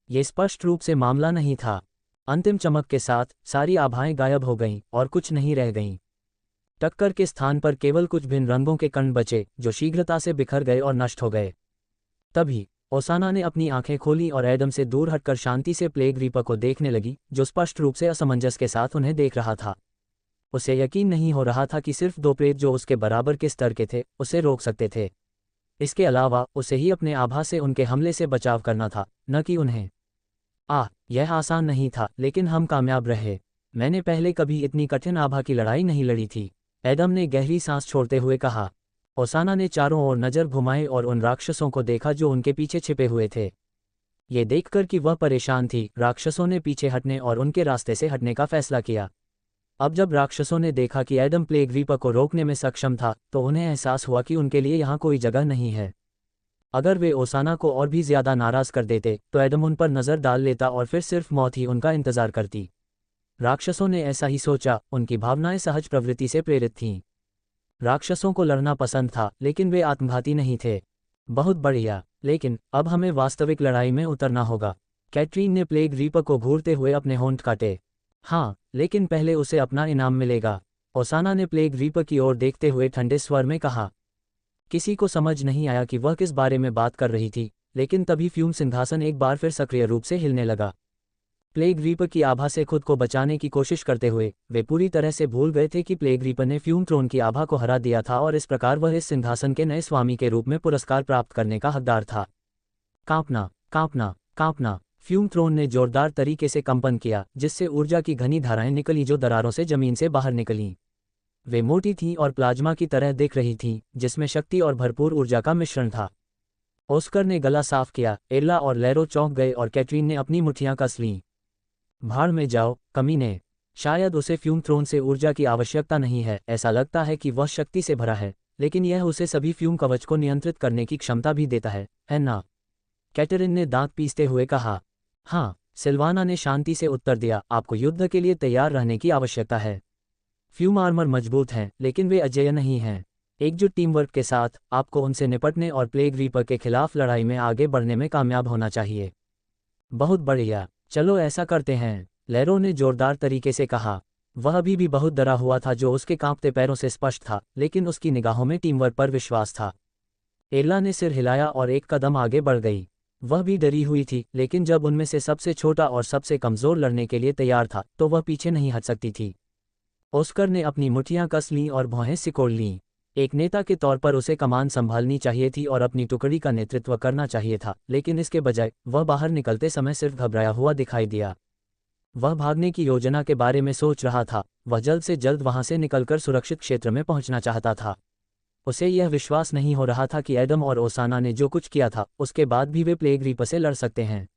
ये स्पष्ट रूप से मामला नहीं था। अंतिम चमक के साथ सारी आभाएं गायब हो गईं और कुछ नहीं रह गईं। टक्कर के स्थान पर केवल कुछ भिन्न रंगों के कण बचे, जो शीघ्रता से बिखर गए और नष्ट हो गए। तभी ओसाना ने अपनी आंखें खोलीं और एडम से दूर हटकर शांति से प्लेग रीपर को देखने लगी, जो स्पष्ट रूप से असमंजस के साथ उन्हें देख रहा था। उसे यकीन नहीं हो रहा था कि सिर्फ 2 प्रेत जो उसके बराबर के स्तर के थे, उसे रोक सकते थे। इसके अलावा उसे ही अपने आभा से उनके हमले से बचाव करना था, न कि उन्हें। यह आसान नहीं था, लेकिन हम कामयाब रहे। मैंने पहले कभी इतनी कठिन आभा की लड़ाई नहीं लड़ी थी, एडम ने गहरी सांस छोड़ते हुए कहा। ओसाना ने चारों ओर नज़र घुमाई और उन राक्षसों को देखा जो उनके पीछे छिपे हुए थे। ये देखकर कि वह परेशान थी, राक्षसों ने पीछे हटने और उनके रास्ते से हटने का फैसला किया। अब जब राक्षसों ने देखा कि एडम प्लेग रीपर को रोकने में सक्षम था, तो उन्हें एहसास हुआ कि उनके लिए यहाँ कोई जगह नहीं है। अगर वे ओसाना को और भी ज्यादा नाराज कर देते, तो एडम उन पर नज़र डाल लेता और फिर सिर्फ मौत ही उनका इंतजार करती। राक्षसों ने ऐसा ही सोचा, उनकी भावनाएं सहज प्रवृत्ति से प्रेरित थीं। राक्षसों को लड़ना पसंद था, लेकिन वे आत्मघाती नहीं थे। बहुत बढ़िया, लेकिन अब हमें वास्तविक लड़ाई में उतरना होगा। कैटरीन ने प्लेग रीपर को घूरते हुए अपने होंठ काटे। हाँ, लेकिन पहले उसे अपना इनाम मिलेगा, ओसाना ने प्लेग रीपर की ओर देखते हुए ठंडे स्वर में कहा। किसी को समझ नहीं आया कि वह किस बारे में बात कर रही थी, लेकिन तभी फ्यूम सिंहासन एक बार फिर सक्रिय रूप से हिलने लगा। प्लेग रीपर की आभा से खुद को बचाने की कोशिश करते हुए वे पूरी तरह से भूल गए थे कि प्लेग रीपर ने फ्यूम थ्रोन की आभा को हरा दिया था और इस प्रकार वह इस सिंहासन के नए स्वामी के रूप में पुरस्कार प्राप्त करने का हकदार था। कांपना, कांपना, कांपना। फ्यूम थ्रोन ने जोरदार तरीके से कंपन किया, जिससे ऊर्जा की घनी धाराएं निकली जो दरारों से जमीन से बाहर निकलीं। वे मोटी थीं और प्लाज्मा की तरह दिख रही थीं, जिसमें शक्ति और भरपूर ऊर्जा का मिश्रण था। ऑस्कर ने गला साफ किया, एल्ला और लैरो चौंक गए और कैटरीन ने अपनी मुट्ठियां कस लीं। भाड़ में जाओ, कमीने। शायद उसे फ्यूम थ्रोन से ऊर्जा की आवश्यकता नहीं है, ऐसा लगता है कि वह शक्ति से भरा है, लेकिन यह उसे सभी फ्यूम कवच को नियंत्रित करने की क्षमता भी देता है ना? कैटरीन ने दांत पीसते हुए कहा। हाँ, सिल्वाना ने शांति से उत्तर दिया, आपको युद्ध के लिए तैयार रहने की आवश्यकता है। फ्यूम आर्मर मजबूत हैं, लेकिन वे अजेय नहीं हैं। एकजुट टीम वर्क के साथ आपको उनसे निपटने और प्लेग रीपर के खिलाफ लड़ाई में आगे बढ़ने में कामयाब होना चाहिए। बहुत बढ़िया, चलो ऐसा करते हैं, लैरो ने जोरदार तरीके से कहा। वह अभी भी बहुत डरा हुआ था, जो उसके कांपते पैरों से स्पष्ट था, लेकिन उसकी निगाहों में टीम वर्क पर विश्वास था। एल्ला ने सिर हिलाया और एक कदम आगे बढ़ गई। वह भी डरी हुई थी, लेकिन जब उनमें से सबसे छोटा और सबसे कमज़ोर लड़ने के लिए तैयार था, तो वह पीछे नहीं हट सकती थी। ऑस्कर ने अपनी मुट्ठियां कस लीं और भौहें सिकोड़ लीं। एक नेता के तौर पर उसे कमान संभालनी चाहिए थी और अपनी टुकड़ी का नेतृत्व करना चाहिए था, लेकिन इसके बजाय वह बाहर निकलते समय सिर्फ घबराया हुआ दिखाई दिया। वह भागने की योजना के बारे में सोच रहा था, वह जल्द से जल्द वहां से निकलकर सुरक्षित क्षेत्र में पहुंचना चाहता था। उसे यह विश्वास नहीं हो रहा था कि एडम और ओसाना ने जो कुछ किया था, उसके बाद भी वे प्लेग रीपर से लड़ सकते हैं।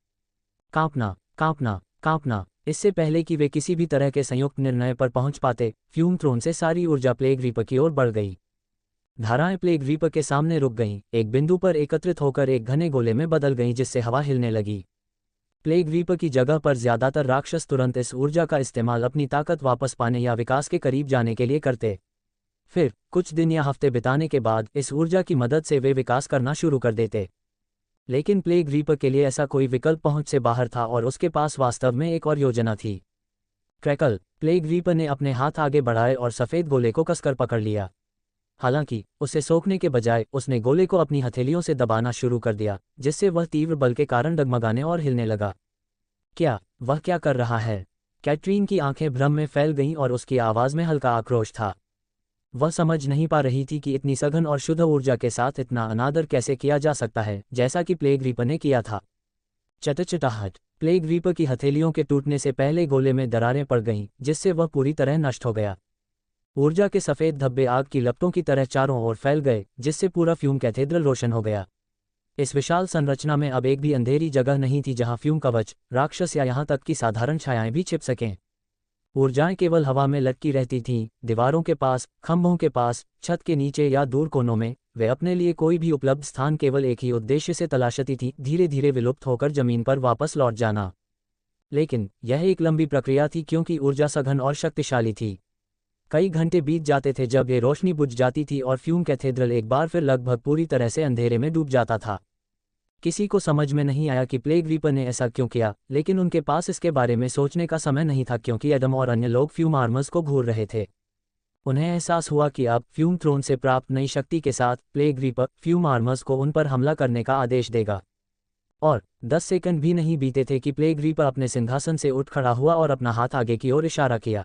कांपना, कांपना, कांपना। इससे पहले कि वे किसी भी तरह के संयुक्त निर्णय पर पहुंच पाते, फ्यूम थ्रोन से सारी ऊर्जा प्लेग रीपर की ओर बढ़ गई। धाराएं प्लेग रीपर के सामने रुक गईं, एक बिंदु पर एकत्रित होकर एक घने गोले में बदल गईं, जिससे हवा हिलने लगी। प्लेग रीपर की जगह पर ज्यादातर राक्षस तुरंत इस ऊर्जा का इस्तेमाल अपनी ताकत वापस पाने या विकास के करीब जाने के लिए करते। फिर कुछ दिन या हफ्ते बिताने के बाद इस ऊर्जा की मदद से वे विकास करना शुरू कर देते। लेकिन प्लेग रीपर के लिए ऐसा कोई विकल्प पहुंच से बाहर था और उसके पास वास्तव में एक और योजना थी। क्रैकल। प्लेग रीपर ने अपने हाथ आगे बढ़ाए और सफ़ेद गोले को कसकर पकड़ लिया। हालांकि उसे सोखने के बजाय उसने गोले को अपनी हथेलियों से दबाना शुरू कर दिया, जिससे वह तीव्र बल के कारण डगमगाने और हिलने लगा। वह क्या कर रहा है? कैटरीन की आंखें भ्रम में फैल गईं और उसकी आवाज़ में हल्का आक्रोश था। वह समझ नहीं पा रही थी कि इतनी सघन और शुद्ध ऊर्जा के साथ इतना अनादर कैसे किया जा सकता है, जैसा कि प्लेग रीपर ने किया था। चटचटाहट। प्लेग रीपर की हथेलियों के टूटने से पहले गोले में दरारें पड़ गईं, जिससे वह पूरी तरह नष्ट हो गया। ऊर्जा के सफ़ेद धब्बे आग की लपटों की तरह चारों ओर फैल गए, जिससे पूरा फ्यूम कैथेड्रल रोशन हो गया। इस विशाल संरचना में अब एक भी अंधेरी जगह नहीं थी जहां फ्यूम कवच, राक्षस या यहां तक कि साधारण छायाएं भी छिप सकें। ऊर्जाएं केवल हवा में लटकी रहती थीं, दीवारों के पास, खंभों के पास, छत के नीचे या दूर कोनों में। वे अपने लिए कोई भी उपलब्ध स्थान केवल एक ही उद्देश्य से तलाशती थी, धीरे धीरे विलुप्त होकर जमीन पर वापस लौट जाना। लेकिन यह एक लंबी प्रक्रिया थी क्योंकि ऊर्जा सघन और शक्तिशाली थी। कई घंटे बीत जाते थे जब ये रोशनी बुझ जाती थी और फ्यूम कैथेड्रल एक बार फिर लगभग पूरी तरह से अंधेरे में डूब जाता था। किसी को समझ में नहीं आया कि प्लेग रीपर ने ऐसा क्यों किया, लेकिन उनके पास इसके बारे में सोचने का समय नहीं था क्योंकि एडम और अन्य लोग फ्यूम आर्मर्स को घूर रहे थे। उन्हें एहसास हुआ कि अब फ्यूम थ्रोन से प्राप्त नई शक्ति के साथ प्लेग रीपर फ्यूम आर्मर्स को उन पर हमला करने का आदेश देगा। और 10 सेकंड भी नहीं बीते थे कि प्लेग रीपर अपने सिंहासन से उठ खड़ा हुआ और अपना हाथ आगे की ओर इशारा किया।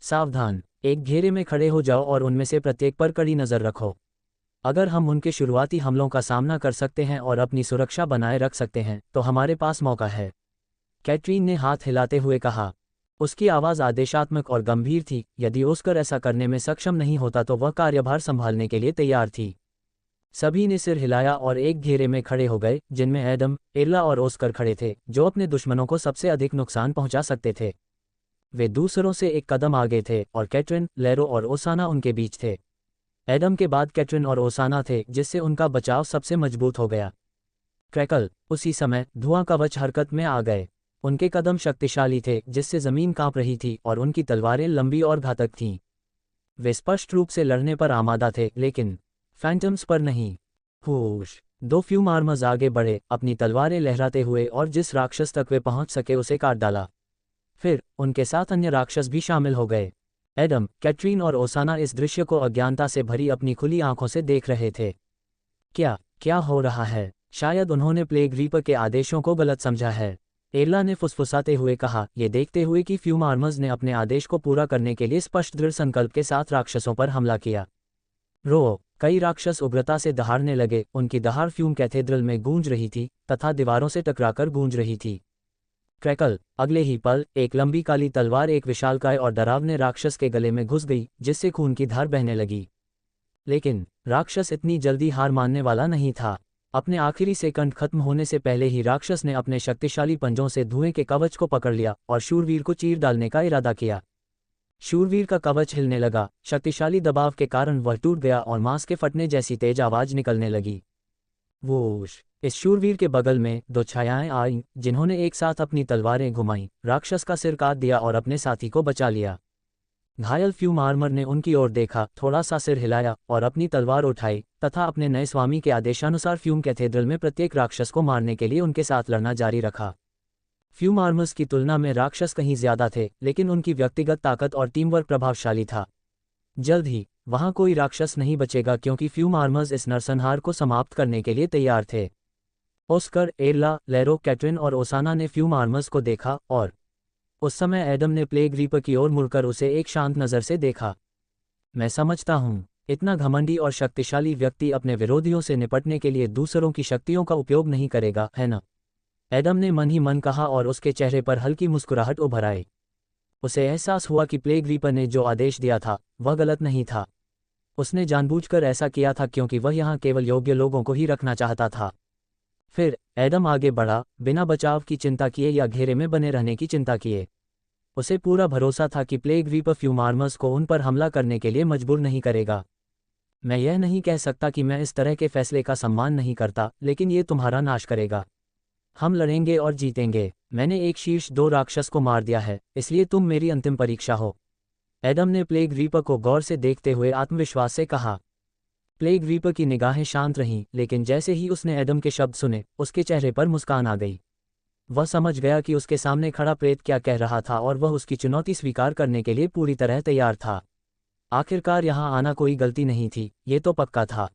सावधान, एक घेरे में खड़े हो जाओ और उनमें से प्रत्येक पर कड़ी नज़र रखो। अगर हम उनके शुरुआती हमलों का सामना कर सकते हैं और अपनी सुरक्षा बनाए रख सकते हैं तो हमारे पास मौका है। कैटरीन ने हाथ हिलाते हुए कहा। उसकी आवाज़ आदेशात्मक और गंभीर थी। यदि ऑस्कर ऐसा करने में सक्षम नहीं होता तो वह कार्यभार संभालने के लिए तैयार थी। सभी ने सिर हिलाया और एक घेरे में खड़े हो गए, जिनमें एडम, एर्ला और ऑस्कर खड़े थे, जो अपने दुश्मनों को सबसे अधिक नुकसान पहुंचा सकते थे। वे दूसरों से एक कदम आगे थे और कैटरीन, लेरो और ओसाना उनके बीच थे। एडम के बाद कैटरीन और ओसाना थे, जिससे उनका बचाव सबसे मजबूत हो गया। क्रैकल, उसी समय धुआं कवच हरकत में आ गए। उनके कदम शक्तिशाली थे, जिससे जमीन कांप रही थी और उनकी तलवारें लंबी और घातक थीं। वे स्पष्ट रूप से लड़ने पर आमादा थे, लेकिन फैंटम्स पर नहीं। होश! 2 फ्यूम आर्मर्स आगे बढ़े, अपनी तलवारें लहराते हुए, और जिस राक्षस तक वे पहुंच सके उसे काट डाला। फिर उनके साथ अन्य राक्षस भी शामिल हो गए। एडम, कैटरीन और ओसाना इस दृश्य को अज्ञानता से भरी अपनी खुली आंखों से देख रहे थे। क्या हो रहा है? शायद उन्होंने प्लेग रीपर के आदेशों को गलत समझा है, एर्ला ने फुसफुसाते हुए कहा, ये देखते हुए कि फ्यूम आर्मर्स ने अपने आदेश को पूरा करने के लिए स्पष्ट दृढ़ संकल्प के साथ राक्षसों पर हमला किया। कई राक्षस उग्रता से दहाड़ने लगे, उनकी दहाड़ फ्यूम कैथेड्रल में गूंज रही थी तथा दीवारों से टकराकर गूंज रही थी। क्रैकल, अगले ही पल एक लंबी काली तलवार एक विशालकाय और डरावने राक्षस के गले में घुस गई, जिससे खून की धार बहने लगी। लेकिन राक्षस इतनी जल्दी हार मानने वाला नहीं था। अपने आखिरी सेकंड खत्म होने से पहले ही राक्षस ने अपने शक्तिशाली पंजों से धुएं के कवच को पकड़ लिया और शूरवीर को चीर डालने का इरादा किया। शूरवीर का कवच हिलने लगा, शक्तिशाली दबाव के कारण वह टूट गया और मांस के फटने जैसी तेज आवाज निकलने लगी। वोश! इस शूरवीर के बगल में 2 छायाएं आईं, जिन्होंने एक साथ अपनी तलवारें घुमाईं, राक्षस का सिर काट दिया और अपने साथी को बचा लिया। घायल फ्यूम आर्मर ने उनकी ओर देखा, थोड़ा सा सिर हिलाया और अपनी तलवार उठाई तथा अपने नए स्वामी के आदेशानुसार फ्यूम कैथेड्रल में प्रत्येक राक्षस को मारने के लिए उनके साथ लड़ना जारी रखा। फ्यूम आर्मर्स की तुलना में राक्षस कहीं ज्यादा थे, लेकिन उनकी व्यक्तिगत ताकत और टीमवर्क प्रभावशाली था। जल्द ही वहां कोई राक्षस नहीं बचेगा क्योंकि फ्यूम आर्मर्स इस नरसंहार को समाप्त करने के लिए तैयार थे। ऑस्कर, एर्ला, लेरो, कैटरीन और ओसाना ने फ्यूम आर्मर्स को देखा और उस समय एडम ने प्लेग रीपर की ओर मुड़कर उसे एक शांत नज़र से देखा। मैं समझता हूँ, इतना घमंडी और शक्तिशाली व्यक्ति अपने विरोधियों से निपटने के लिए दूसरों की शक्तियों का उपयोग नहीं करेगा, है ना? एडम ने मन ही मन कहा और उसके चेहरे पर हल्की मुस्कुराहट उभर आई। उसे एहसास हुआ कि प्लेग रीपर ने जो आदेश दिया था वह गलत नहीं था। उसने जानबूझकर ऐसा किया था क्योंकि वह यहाँ केवल योग्य लोगों को ही रखना चाहता था। फिर एडम आगे बढ़ा, बिना बचाव की चिंता किए या घेरे में बने रहने की चिंता किए। उसे पूरा भरोसा था कि प्लेग रीपर फ्यूम आर्मर्स को उन पर हमला करने के लिए मजबूर नहीं करेगा। मैं यह नहीं कह सकता कि मैं इस तरह के फैसले का सम्मान नहीं करता, लेकिन ये तुम्हारा नाश करेगा। हम लड़ेंगे और जीतेंगे। मैंने एक शीर्ष 2 राक्षस को मार दिया है, इसलिए तुम मेरी अंतिम परीक्षा हो। एडम ने प्लेग रीपर को गौर से देखते हुए आत्मविश्वास से कहा। प्लेग रीपर की निगाहें शांत रहीं, लेकिन जैसे ही उसने एडम के शब्द सुने, उसके चेहरे पर मुस्कान आ गई। वह समझ गया कि उसके सामने खड़ा प्रेत क्या कह रहा था और वह उसकी चुनौती स्वीकार करने के लिए पूरी तरह तैयार था। आखिरकार यहाँ आना कोई गलती नहीं थी, ये तो पक्का था।